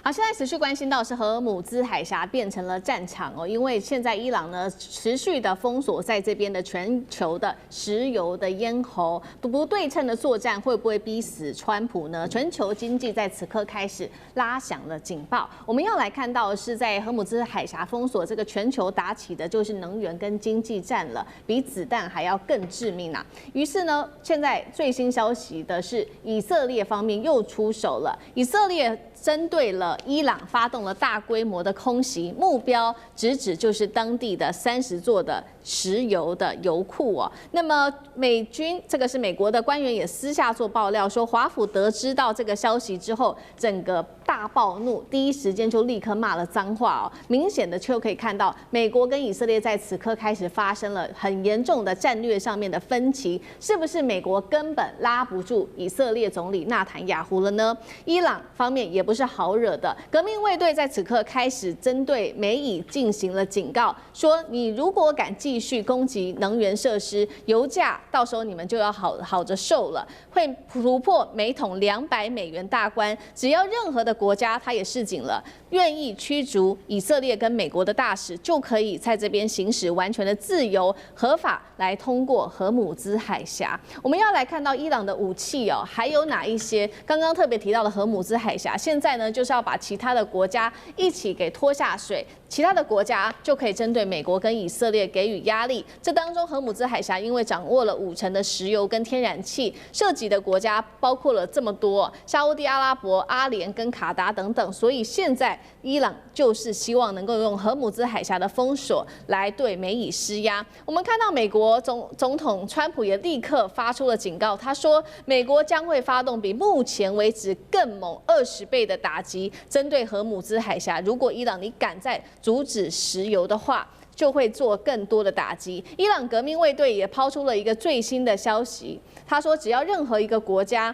好，现在持续关心到是荷尔姆兹海峡变成了战场哦，因为现在伊朗呢持续的封锁在这边的全球的石油的咽喉，不对称的作战会不会逼死川普呢？全球经济在此刻开始拉响了警报。我们要来看到的是在荷尔姆兹海峡封锁这个全球打起的就是能源跟经济战了，比子弹还要更致命啊！于是呢，现在最新消息的是以色列方面又出手了，以色列针对了伊朗发动了大规模的空袭，目标直指就是当地的30座的石油的油库哦。那么美军这个是美国的官员也私下做爆料说，华府得知到这个消息之后，整个大暴怒，第一时间就立刻骂了脏话哦。明显的就可以看到，美国跟以色列在此刻开始发生了很严重的战略上面的分歧，是不是美国根本拉不住以色列总理纳坦雅胡了呢？伊朗方面也不是好惹的，革命卫队在此刻开始针对美以进行了警告，说你如果敢继续攻击能源设施，油价到时候你们就要好着受了，会突破每桶$200大关。只要任何的国家他也示警了，愿意驱逐以色列跟美国的大使，就可以在这边行使完全的自由合法来通过荷姆兹海峡。我们要来看到伊朗的武器哦，还有哪一些？刚刚特别提到的荷姆兹海峡，现在呢就是要把其他的国家一起给拖下水，其他的国家就可以针对美国跟以色列给予压力。这当中，荷姆兹海峡因为掌握了50%的石油跟天然气，涉及的国家包括了这么多，沙烏地阿拉伯、阿联跟卡达等等，所以现在伊朗就是希望能够用荷姆兹海峡的封锁来对美以施压。我们看到美国总统川普也立刻发出了警告，他说美国将会发动比目前为止更猛20倍的打击，针对荷姆兹海峡。如果伊朗你敢再阻止石油的话，就会做更多的打击。伊朗革命卫队也抛出了一个最新的消息，他说只要任何一个国家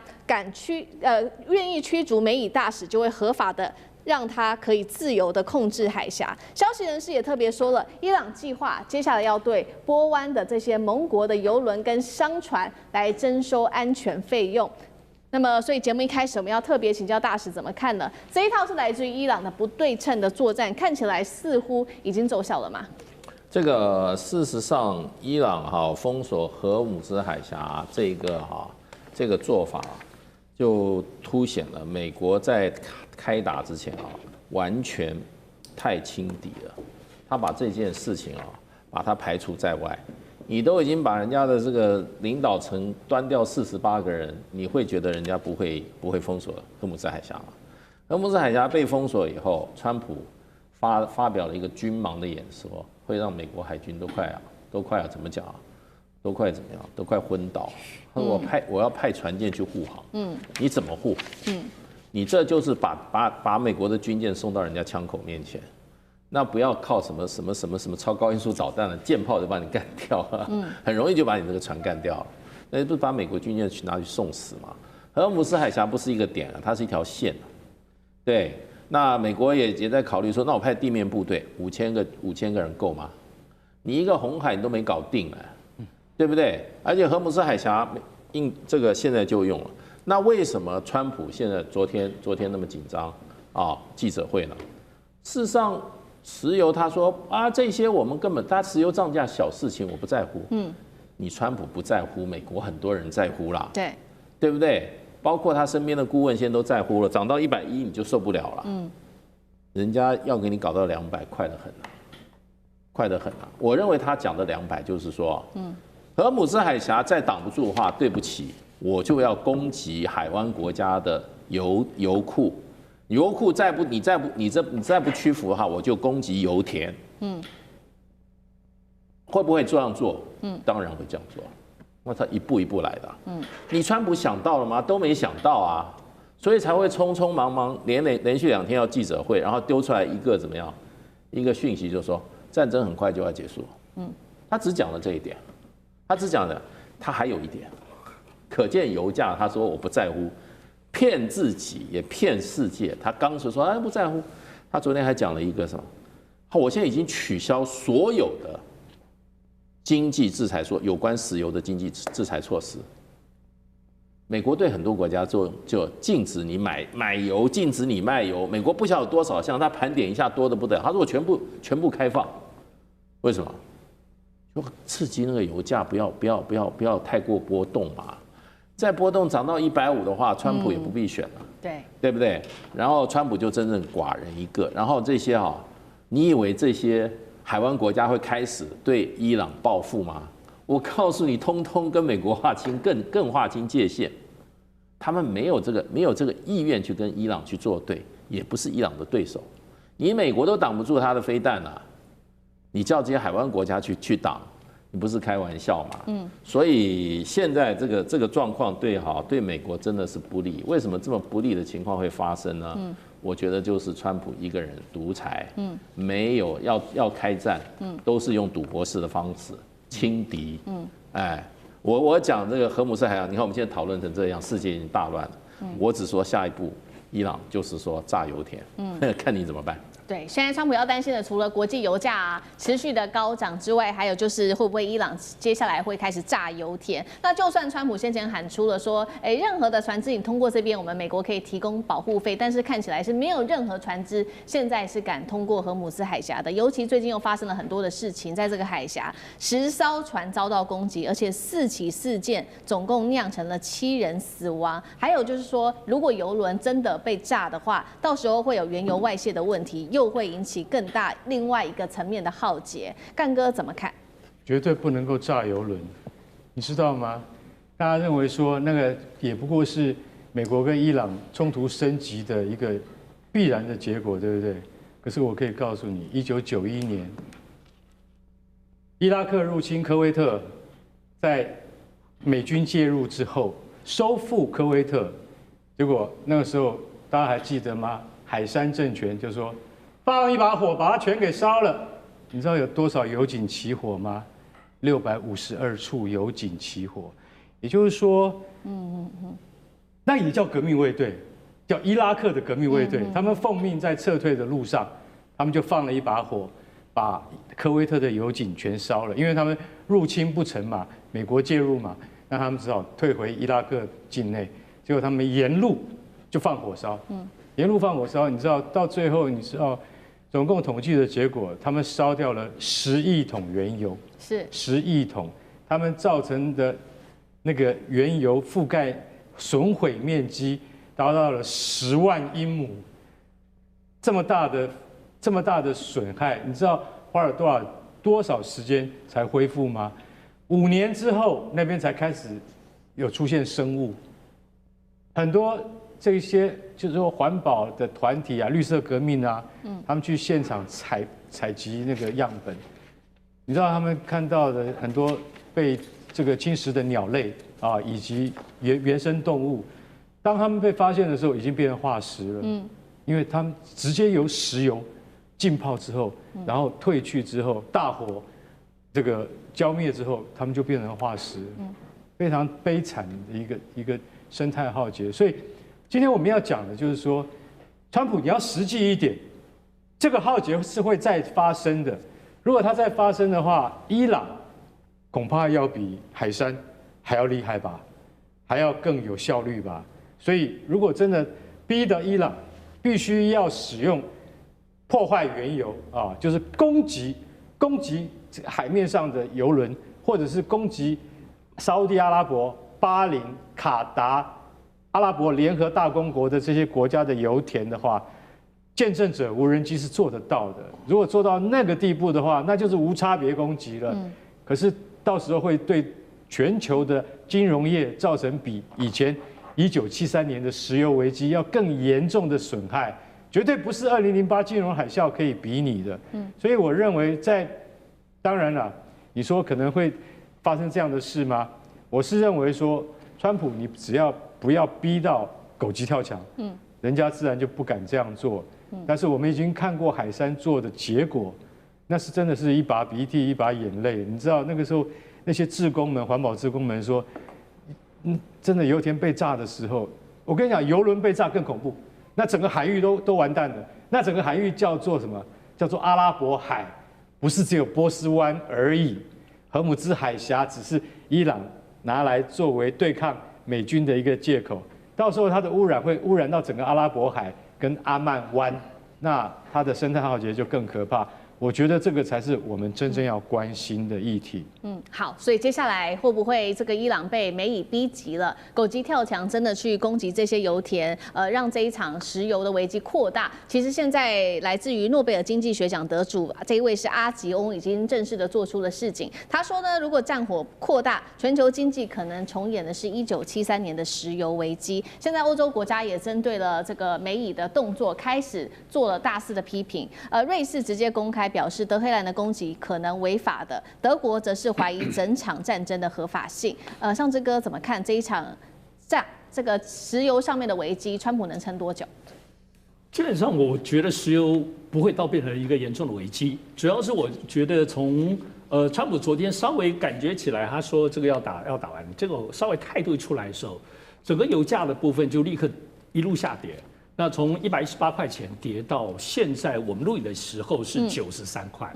愿意驱逐美以大使，就会合法的让他可以自由的控制海峡。消息人士也特别说了，伊朗计划接下来要对波湾的这些盟国的邮轮跟商船来征收安全费用。那么，所以节目一开始我们要特别请教大使怎么看呢？这一套是来自于伊朗的不对称的作战，看起来似乎已经奏效了吗？这个事实上，伊朗封锁荷姆兹海峡这个做法，就凸显了美国在开打之前完全太轻敌了。他把这件事情把它排除在外。你都已经把人家的这个领导层端掉48个人，你会觉得人家不会封锁荷姆兹海峡吗？荷姆兹海峡被封锁以后，川普发表了一个军盲的演说，会让美国海军都快怎么讲都快怎么样？都快昏倒。我要派船舰去护航。你怎么护？你这就是把美国的军舰送到人家枪口面前。那不要靠什么超高音速导弹了，舰炮就把你干掉了，很容易就把你这个船干掉了。那不是把美国军舰拿去送死吗？荷姆斯海峡不是一个点啊，它是一条线啊。对，那美国也在考虑说，那我派地面部队5000个人够吗？你一个红海你都没搞定啊，对不对？而且荷姆斯海峡这个现在就用了，那为什么川普现在昨天那么紧张记者会呢？事实上。石油，他说这些我们根本，他石油涨价小事情，我不在乎。你川普不在乎，美国很多人在乎啦，对不对？包括他身边的顾问现在都在乎了，涨到110你就受不了了。人家要给你搞到200，快得很啊！我认为他讲的200就是说，荷姆兹海峡再挡不住的话，对不起，我就要攻击海湾国家的油库。油库你再不屈服的话，我就攻击油田。会不会这样做？当然会这样做。那他一步一步来的。你川普想到了吗？都没想到啊，所以才会匆匆忙忙连续2天要记者会，然后丢出来一个怎么样？一个讯息就说战争很快就要结束。他只讲了这一点，他还有一点，可见油价，他说我不在乎。骗自己也骗世界，他刚说不在乎，他昨天还讲了一个什么？我现在已经取消所有的经济制裁，说有关石油的经济制裁措施。美国对很多国家就禁止你买油，禁止你卖油。美国不晓得有多少项，他盘点一下多的不得了。他说我全部开放，为什么？就刺激那个油价不要太过波动嘛。再波动涨到150的话，川普也不必选了，对不对？然后川普就真正寡人一个，然后这些你以为这些海湾国家会开始对伊朗报复吗？我告诉你，通通跟美国划清更划清界限，他们没有这个意愿去跟伊朗去作对，也不是伊朗的对手，你美国都挡不住他的飞弹啊，你叫这些海湾国家去挡。你不是开玩笑嘛？所以现在这个状况对美国真的是不利。为什么这么不利的情况会发生呢？我觉得就是川普一个人独裁，没有要开战，都是用赌博式的方式轻敌。我讲这个荷姆斯海峡，你看我们现在讨论成这样，世界已经大乱了。我只说下一步，伊朗就是说炸油田，看你怎么办。对，现在川普要担心的，除了国际油价持续的高涨之外，还有就是会不会伊朗接下来会开始炸油田？那就算川普先前喊出了说，任何的船只你通过这边，我们美国可以提供保护费，但是看起来是没有任何船只现在是敢通过荷姆斯海峡的。尤其最近又发生了很多的事情，在这个海峡10艘船遭到攻击，而且4起事件总共酿成了7人死亡。还有就是说，如果油轮真的被炸的话，到时候会有原油外泄的问题。又会引起更大另外一个层面的浩劫，干哥怎么看？绝对不能够炸油轮，你知道吗？大家认为说那个也不过是美国跟伊朗冲突升级的一个必然的结果，对不对？可是我可以告诉你，1991年伊拉克入侵科威特，在美军介入之后收复科威特，结果那个时候大家还记得吗？海珊政权就说放一把火把它全给烧了。你知道有多少油井起火吗？652处油井起火，也就是说，那也叫革命卫队，叫伊拉克的革命卫队。他们奉命在撤退的路上，他们就放了一把火，把科威特的油井全烧了。因为他们入侵不成嘛，美国介入嘛，那他们只好退回伊拉克境内。结果他们沿路就放火烧，沿路放火烧，你知道到最后，你知道总共统计的结果，他们烧掉了10亿桶原油，是10亿桶，他们造成的那个原油覆盖损毁面积达到了10万英亩，这么大的损害，你知道花了多少时间才恢复吗？5年之后，那边才开始有出现生物，很多这些就是说环保的团体啊，绿色革命啊，他们去现场采集那个样本，你知道他们看到的很多被这个侵蚀的鸟类啊，以及原生动物，当他们被发现的时候，已经变成化石了。因为他们直接由石油浸泡之后，然后退去之后，大火这个浇灭之后，他们就变成化石，非常悲惨的一个生态浩劫。所以今天我们要讲的就是说，川普你要实际一点，这个浩劫是会再发生的。如果它再发生的话，伊朗恐怕要比海珊还要厉害吧，还要更有效率吧。所以如果真的逼得伊朗必须要使用破坏原油啊，就是攻击海面上的油轮，或者是攻击沙烏地阿拉伯、巴林、卡达、阿拉伯联合大公国的这些国家的油田的话，见证者无人机是做得到的。如果做到那个地步的话，那就是无差别攻击了。可是到时候会对全球的金融业造成比以前1973年的石油危机要更严重的损害，绝对不是2008金融海啸可以比拟的。所以我认为当然了，你说可能会发生这样的事吗？我是认为说，川普你只要不要逼到狗急跳墙，人家自然就不敢这样做。但是我们已经看过海珊做的结果，那是真的是一把鼻涕一把眼泪。你知道那个时候那些志工们、环保志工们说，真的油田被炸的时候，我跟你讲，油轮被炸更恐怖，那整个海域都完蛋了。那整个海域叫做什么？叫做阿拉伯海，不是只有波斯湾而已。荷姆兹海峡只是伊朗拿来作为对抗美军的一个借口，到时候它的污染会污染到整个阿拉伯海跟阿曼湾，那它的生态浩劫就更可怕。我觉得这个才是我们真正要关心的议题。好，所以接下来会不会这个伊朗被美以逼急了，狗急跳墙，真的去攻击这些油田，让这一场石油的危机扩大？其实现在来自于诺贝尔经济学奖得主这一位是阿吉翁，已经正式的做出了示警。他说呢，如果战火扩大，全球经济可能重演的是1973年的石油危机。现在欧洲国家也针对了这个美以的动作，开始做了大肆的批评。瑞士直接公开表示德黑兰的攻击可能违法的，德国则是怀疑整场战争的合法性。尚志哥怎么看这一场这个石油上面的危机，川普能撑多久？基本上我觉得石油不会到变成一个严重的危机，主要是我觉得从川普昨天稍微感觉起来，他说这个要打完，这个稍微态度出来的时候，整个油价的部分就立刻一路下跌。那从118块钱跌到现在我们录影的时候是93块，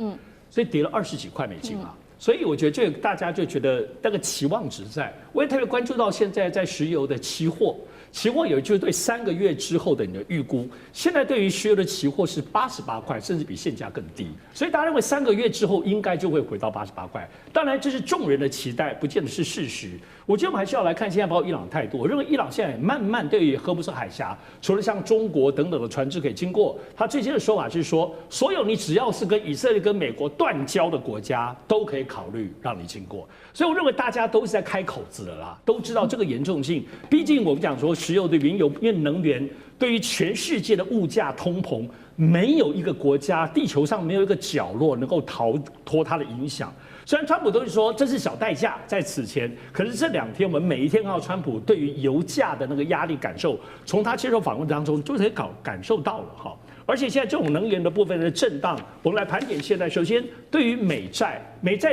所以跌了20几块美金嘛。所以我觉得这个大家就觉得那个期望值在。我也特别关注到现在在石油的期货，期货有就是对3个月之后的你的预估，现在对于石油的期货是88块，甚至比现价更低，所以大家认为3个月之后应该就会回到88块。当然这是众人的期待，不见得是事实。我觉得我们还是要来看现在包括伊朗态度。我认为伊朗现在也慢慢对于荷姆斯海峡，除了像中国等等的船只可以经过，他最新的说法是说，所有你只要是跟以色列跟美国断交的国家，都可以考虑让你经过。所以我认为大家都是在开口子的啦，都知道这个严重性。毕竟我们讲说石油对原油，因为能源对于全世界的物价通膨，没有一个国家，地球上没有一个角落能够逃脱它的影响。虽然川普都是说这是小代价，在此前，可是这2天我们每一天看到川普对于油价的那个压力感受，从他接受访问当中就可以感受到了哈。而且现在这种能源的部分的震荡，我们来盘点现在。首先，对于美债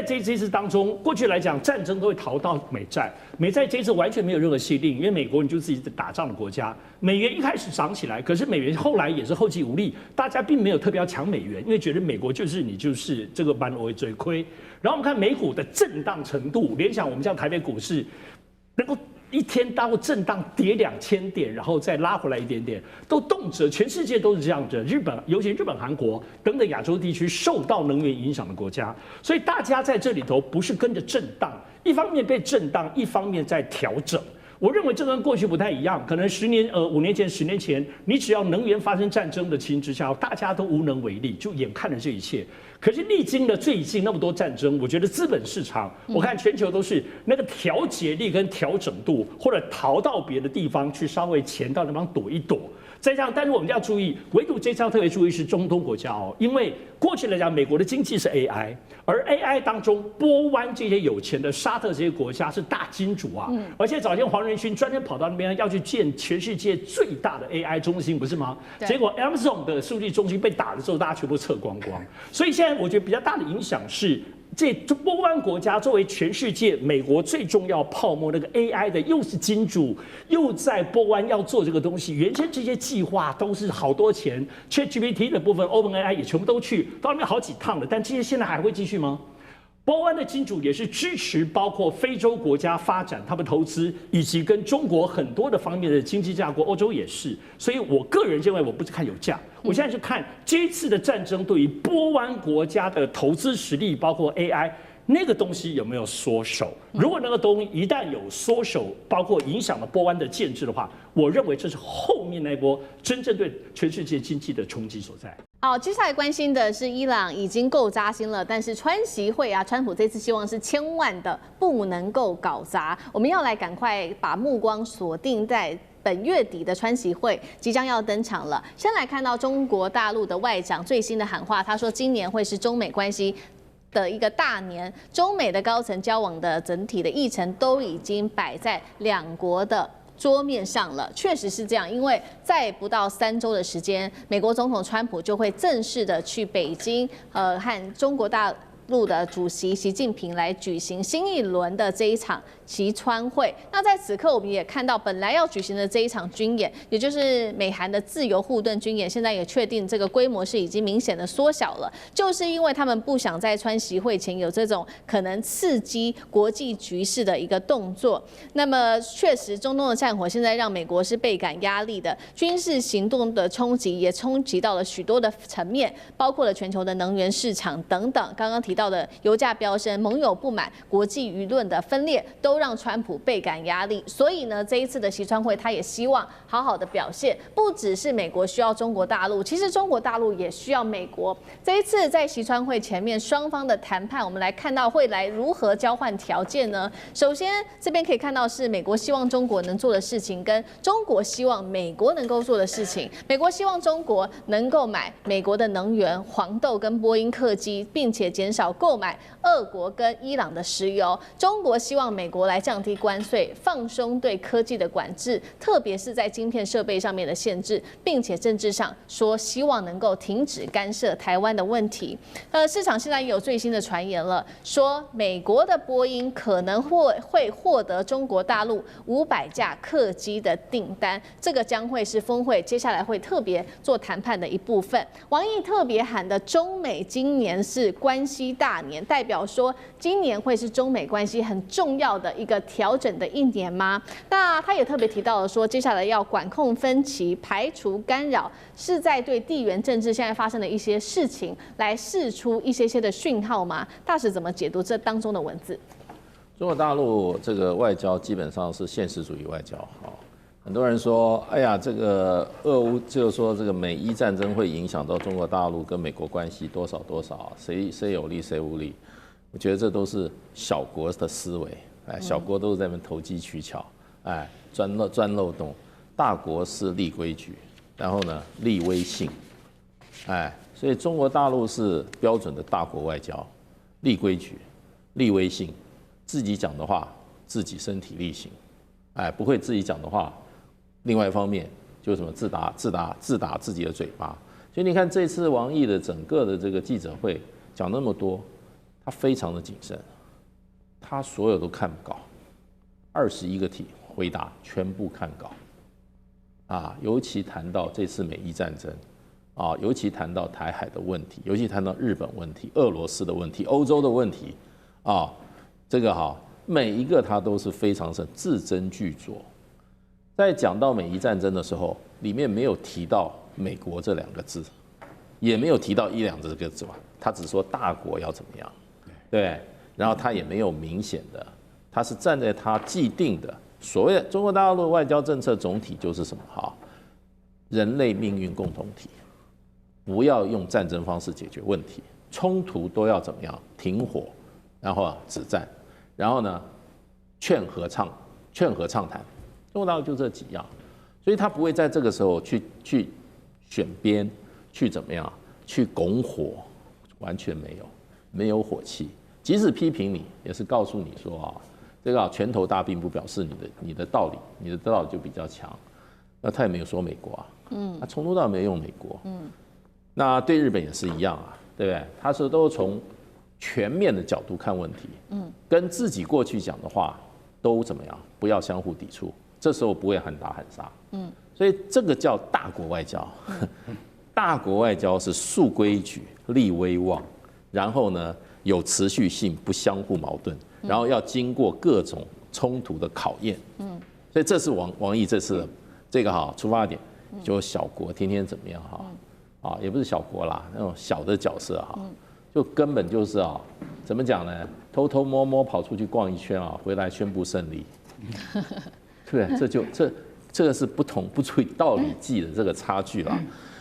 这一次当中，过去来讲战争都会逃到美债这一次完全没有任何限定，因为美国你就自己打仗的国家，美元一开始涨起来，可是美元后来也是后继无力，大家并没有特别要抢美元，因为觉得美国就是这个班为最亏。然后我们看美股的震荡程度，联想我们像台北股市能够一天大概震荡跌2000点，然后再拉回来一点点，都动辄全世界都是这样子。日本，尤其日本、韩国等等亚洲地区受到能源影响的国家，所以大家在这里头不是跟着震荡，一方面被震荡，一方面在调整。我认为这跟过去不太一样，可能5年前、10年前，你只要能源发生战争的情形之下，大家都无能为力，就眼看着这一切。可是历经了最近那么多战争，我觉得资本市场，我看全球都是那个调节力跟调整度，或者逃到别的地方去稍微潜到那方躲一躲。再这样，但是我们要注意，唯独这次要特别注意是中东国家哦，因为过去来讲，美国的经济是 AI， 而 AI 当中，波湾这些有钱的沙特这些国家是大金主啊，而且早前黄仁勋专门跑到那边要去建全世界最大的 AI 中心，不是吗？结果 Amazon 的数据中心被打了之后，大家全部撤光光，所以现在我觉得比较大的影响是。这波湾国家作为全世界美国最重要泡沫那个 AI 的，又是金主，又在波湾要做这个东西。原先这些计划都是好多钱 ，ChatGPT 的部分 OpenAI 也全部都去到那边好几趟了，但这些现在还会继续吗？波湾的金主也是支持包括非洲国家发展他们投资，以及跟中国很多的方面的经济架构，欧洲也是。所以我个人认为，我不是看油价，我现在是看这一次的战争对于波湾国家的投资实力，包括 AI。那个东西有没有缩手？如果那个东西一旦有缩手，包括影响了波湾的建制的话，我认为这是后面那一波真正对全世界经济的冲击所在。好，接下来关心的是伊朗已经够扎心了，但是川习会啊，川普这次希望是千万的不能够搞砸。我们要来赶快把目光锁定在本月底的川习会即将要登场了。先来看到中国大陆的外长最新的喊话，他说今年会是中美关系的一个大年，中美的高层交往的整体的议程都已经摆在两国的桌面上了，确实是这样，因为在不到3周的时间，美国总统川普就会正式的去北京，和中国大陆的主席习近平来举行新一轮的这一场习川会。那在此刻，我们也看到本来要举行的这一场军演，也就是美韩的自由护盾军演，现在也确定这个规模是已经明显的缩小了，就是因为他们不想在川习会前有这种可能刺激国际局势的一个动作。那么确实，中东的战火现在让美国是倍感压力的，军事行动的冲击也冲击到了许多的层面，包括了全球的能源市场等等。刚刚提到的油价飙升、盟友不满、国际舆论的分裂，都让川普倍感压力。所以呢，这一次的习川会，他也希望好好的表现。不只是美国需要中国大陆，其实中国大陆也需要美国。这一次在习川会前面，双方的谈判，我们来看到会来如何交换条件呢？首先，这边可以看到是美国希望中国能做的事情，跟中国希望美国能够做的事情。美国希望中国能够买美国的能源、黄豆跟波音客机，并且减少购买俄国跟伊朗的石油。中国希望美国来降低关税，放松对科技的管制，特别是在晶片设备上面的限制，并且政治上说希望能够停止干涉台湾的问题。市场现在也有最新的传言了，说美国的波音可能会获得中国大陆500架客机的订单，这个将会是峰会接下来会特别做谈判的一部分。王毅特别喊的中美今年是关系大年，代表说今年会是中美关系很重要的一个调整的1年吗？那他也特别提到了说，接下来要管控分歧、排除干扰，是在对地缘政治现在发生的一些事情来释出一些的讯号吗？大使怎么解读这当中的文字？中国大陆这个外交基本上是现实主义外交，很多人说，哎呀，这个俄乌就是说这个美伊战争会影响到中国大陆跟美国关系多少，谁有利谁无利。我觉得这都是小国的思维，小国都是在那边投机取巧，钻漏洞。大国是立规矩，然后呢立威信，所以中国大陆是标准的大国外交，立规矩，立威信，自己讲的话自己身体力行，不会自己讲的话。另外一方面，就是什么自打自己的嘴巴。所以你看这次王毅的整个的这个记者会讲那么多，他非常的谨慎，他所有都看稿，21个题回答全部看稿，尤其谈到这次美伊战争，尤其谈到台海的问题，尤其谈到日本问题、俄罗斯的问题、欧洲的问题，这个每一个他都是非常字斟句酌。在讲到美伊战争的时候，里面没有提到美国这2个字，也没有提到伊朗这个字吧，他只说大国要怎么样，对，然后他也没有明显的，他是站在他既定的所谓的中国大陆外交政策总体就是什么人类命运共同体，不要用战争方式解决问题，冲突都要怎么样停火，然后止战，然后呢劝和畅谈。中国大陆就这几样，所以他不会在这个时候去选边，去怎么样，去拱火，完全没有火气。即使批评你，也是告诉你说这个拳头大并不表示你的道理就比较强。那他也没有说美国他从头到尾没有用美国。那对日本也是一样对不对？他是都从全面的角度看问题，跟自己过去讲的话都怎么样，不要相互抵触。这时候不会喊打喊杀，所以这个叫大国外交。大国外交是树规矩、立威望，然后呢有持续性，不相互矛盾，然后要经过各种冲突的考验。所以这是王毅这次的这个出发点，就小国天天怎么样也不是小国啦，那种小的角色就根本就是怎么讲呢？偷偷摸摸跑出去逛一圈回来宣布胜利。对，这个是不出于道理计的这个差距啦。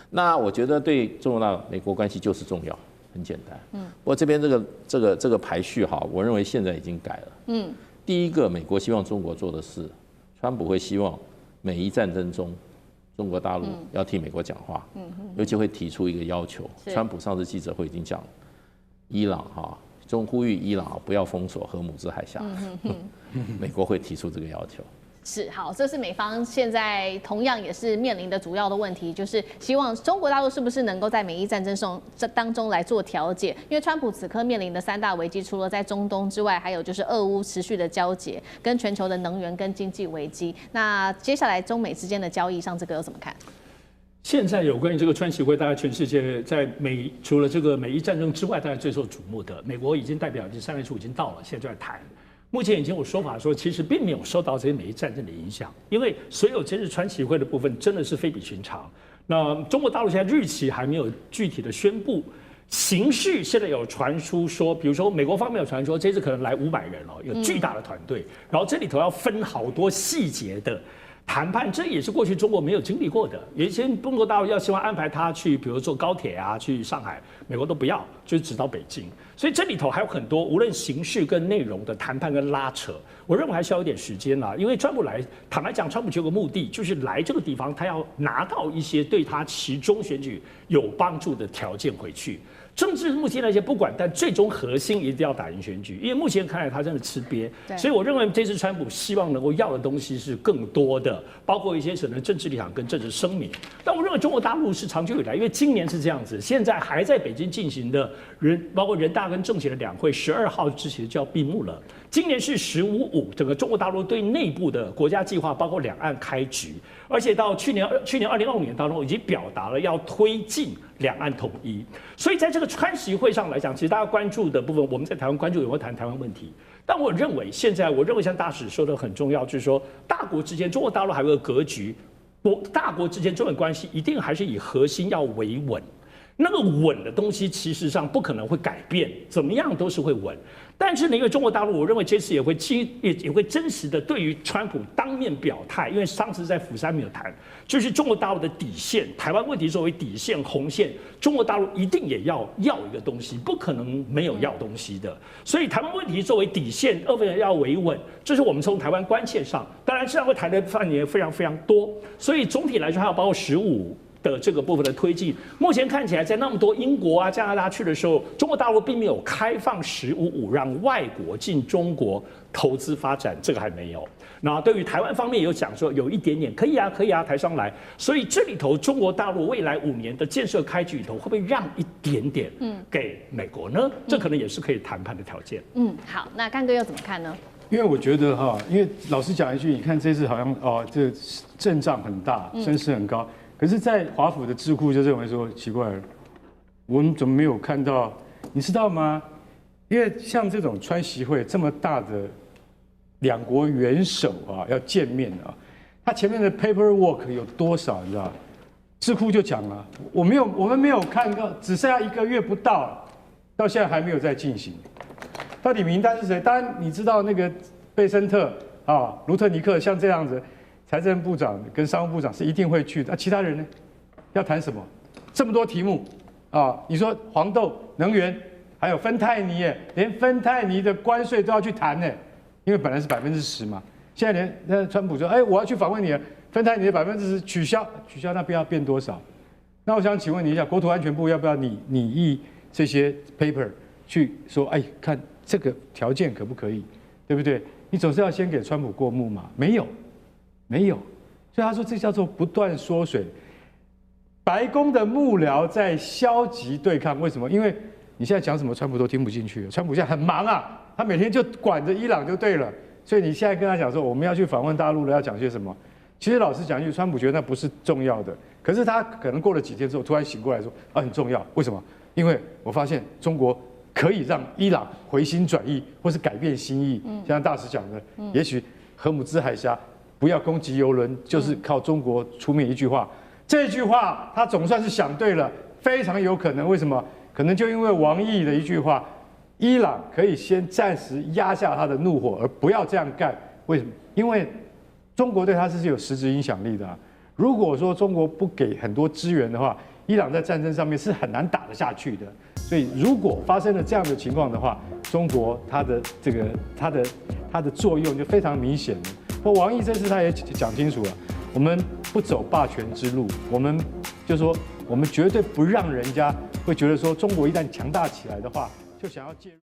那我觉得对中国大陆美国关系就是重要，很简单。不过这边这个排序我认为现在已经改了。第一个，美国希望中国做的事，川普会希望美伊战争中，中国大陆要替美国讲话，尤其会提出一个要求。川普上次记者会已经讲，伊朗呼吁伊朗不要封锁荷姆兹海峡，美国会提出这个要求。是好，这是美方现在同样也是面临的主要的问题，就是希望中国大陆是不是能够在美伊战争当中来做调解？因为川普此刻面临的3大危机，除了在中东之外，还有就是俄乌持续的交结，跟全球的能源跟经济危机。那接下来中美之间的交易上，这个有怎么看？现在有关于这个川习会，大概全世界在除了这个美伊战争之外，大概最受瞩目的，美国已经代表3月初已经到了，现在就在谈。目前已经有说法说，其实并没有受到这些美伊战争的影响，因为所有这次川习会的部分真的是非比寻常。那中国大陆现在日期还没有具体的宣布，形式现在有传出说，比如说美国方面有传说，这次可能来500人有巨大的团队，然后这里头要分好多细节的谈判，这也是过去中国没有经历过的。有一些中国大陆要希望安排他去，比如坐高铁去上海，美国都不要，就是只到北京。所以这里头还有很多无论形式跟内容的谈判跟拉扯，我认为还需要一点时间啦。因为川普来，坦白讲，川普就有个目的，就是来这个地方，他要拿到一些对他其中选举有帮助的条件回去。政治目前那些不管，但最终核心一定要打赢选举，因为目前看来他真的吃瘪，所以我认为这次川普希望能够要的东西是更多的，包括一些可能政治立场跟政治声明。但我认为中国大陆是长久以来，因为今年是这样子，现在还在北京进行的包括人大跟政协的2会，12号之前就要闭幕了。今年是15-5，整个中国大陆对内部的国家计划，包括两岸开局，而且到去年2025年当中，已经表达了要推进两岸统一。所以在这个川习会上来讲，其实大家关注的部分，我们在台湾关注有没有谈台湾问题。但我认为像大使说的很重要，就是说大国之间，中国大陆还有个格局，大国之间中美关系一定还是以核心要维稳。那个稳的东西，其实上不可能会改变，怎么样都是会稳。但是呢，因为中国大陆，我认为这次也会真实的对于川普当面表态，因为上次在釜山没有谈，就是中国大陆的底线，台湾问题作为底线红线，中国大陆一定也要一个东西，不可能没有要东西的。所以台湾问题作为底线，二分要维稳，这是我们从台湾关切上，当然这样会谈的范围非常非常多。所以总体来说，还有包括15的这个部分的推进，目前看起来在那么多英国啊、加拿大去的时候，中国大陆并没有开放15-5，让外国进中国投资发展，这个还没有。那对于台湾方面也有讲说，有一点点可以啊，台商来。所以这里头中国大陆未来5年的建设开局里头，会不会让一点点给美国呢？这可能也是可以谈判的条件。好，那干哥又怎么看呢？因为我觉得因为老实讲一句，你看这次好像这阵仗很大，声势很高。可是，在华府的智库就认为说，奇怪了，我们怎么没有看到？你知道吗？因为像这种川习会这么大的两国元首要见面他前面的 paperwork 有多少？你知道？智库就讲了，我们没有看到，只剩下1个月不到，到现在还没有在进行。到底名单是谁？当然你知道那个贝森特卢特尼克像这样子。财政部长跟商务部长是一定会去的，其他人呢？要谈什么？这么多题目你说黄豆、能源，还有芬太尼连芬太尼的关税都要去谈呢，因为本来是10%嘛，现在连川普说，我要去访问你了，芬太尼的10%取消，那不要变多少？那我想请问你一下，国土安全部要不要拟议这些 paper 去说，看这个条件可不可以，对不对？你总是要先给川普过目嘛，没有，所以他说这叫做不断缩水。白宫的幕僚在消极对抗，为什么？因为你现在讲什么，川普都听不进去。川普现在很忙他每天就管着伊朗就对了。所以你现在跟他讲说我们要去访问大陆了，要讲些什么？其实老实讲一句，川普觉得那不是重要的。可是他可能过了几天之后，突然醒过来说很重要。为什么？因为我发现中国可以让伊朗回心转意，或是改变心意。像大使讲的，也许荷姆兹海峡不要攻击油轮，就是靠中国出面一句话。这句话他总算是想对了，非常有可能。为什么？可能就因为王毅的一句话，伊朗可以先暂时压下他的怒火，而不要这样干。为什么？因为中国对他是有实质影响力的如果说中国不给很多资源的话，伊朗在战争上面是很难打得下去的。所以如果发生了这样的情况的话，中国它的作用就非常明显了。王毅这次他也讲清楚了，我们不走霸权之路，我们就说我们绝对不让人家会觉得说中国一旦强大起来的话，就想要介入。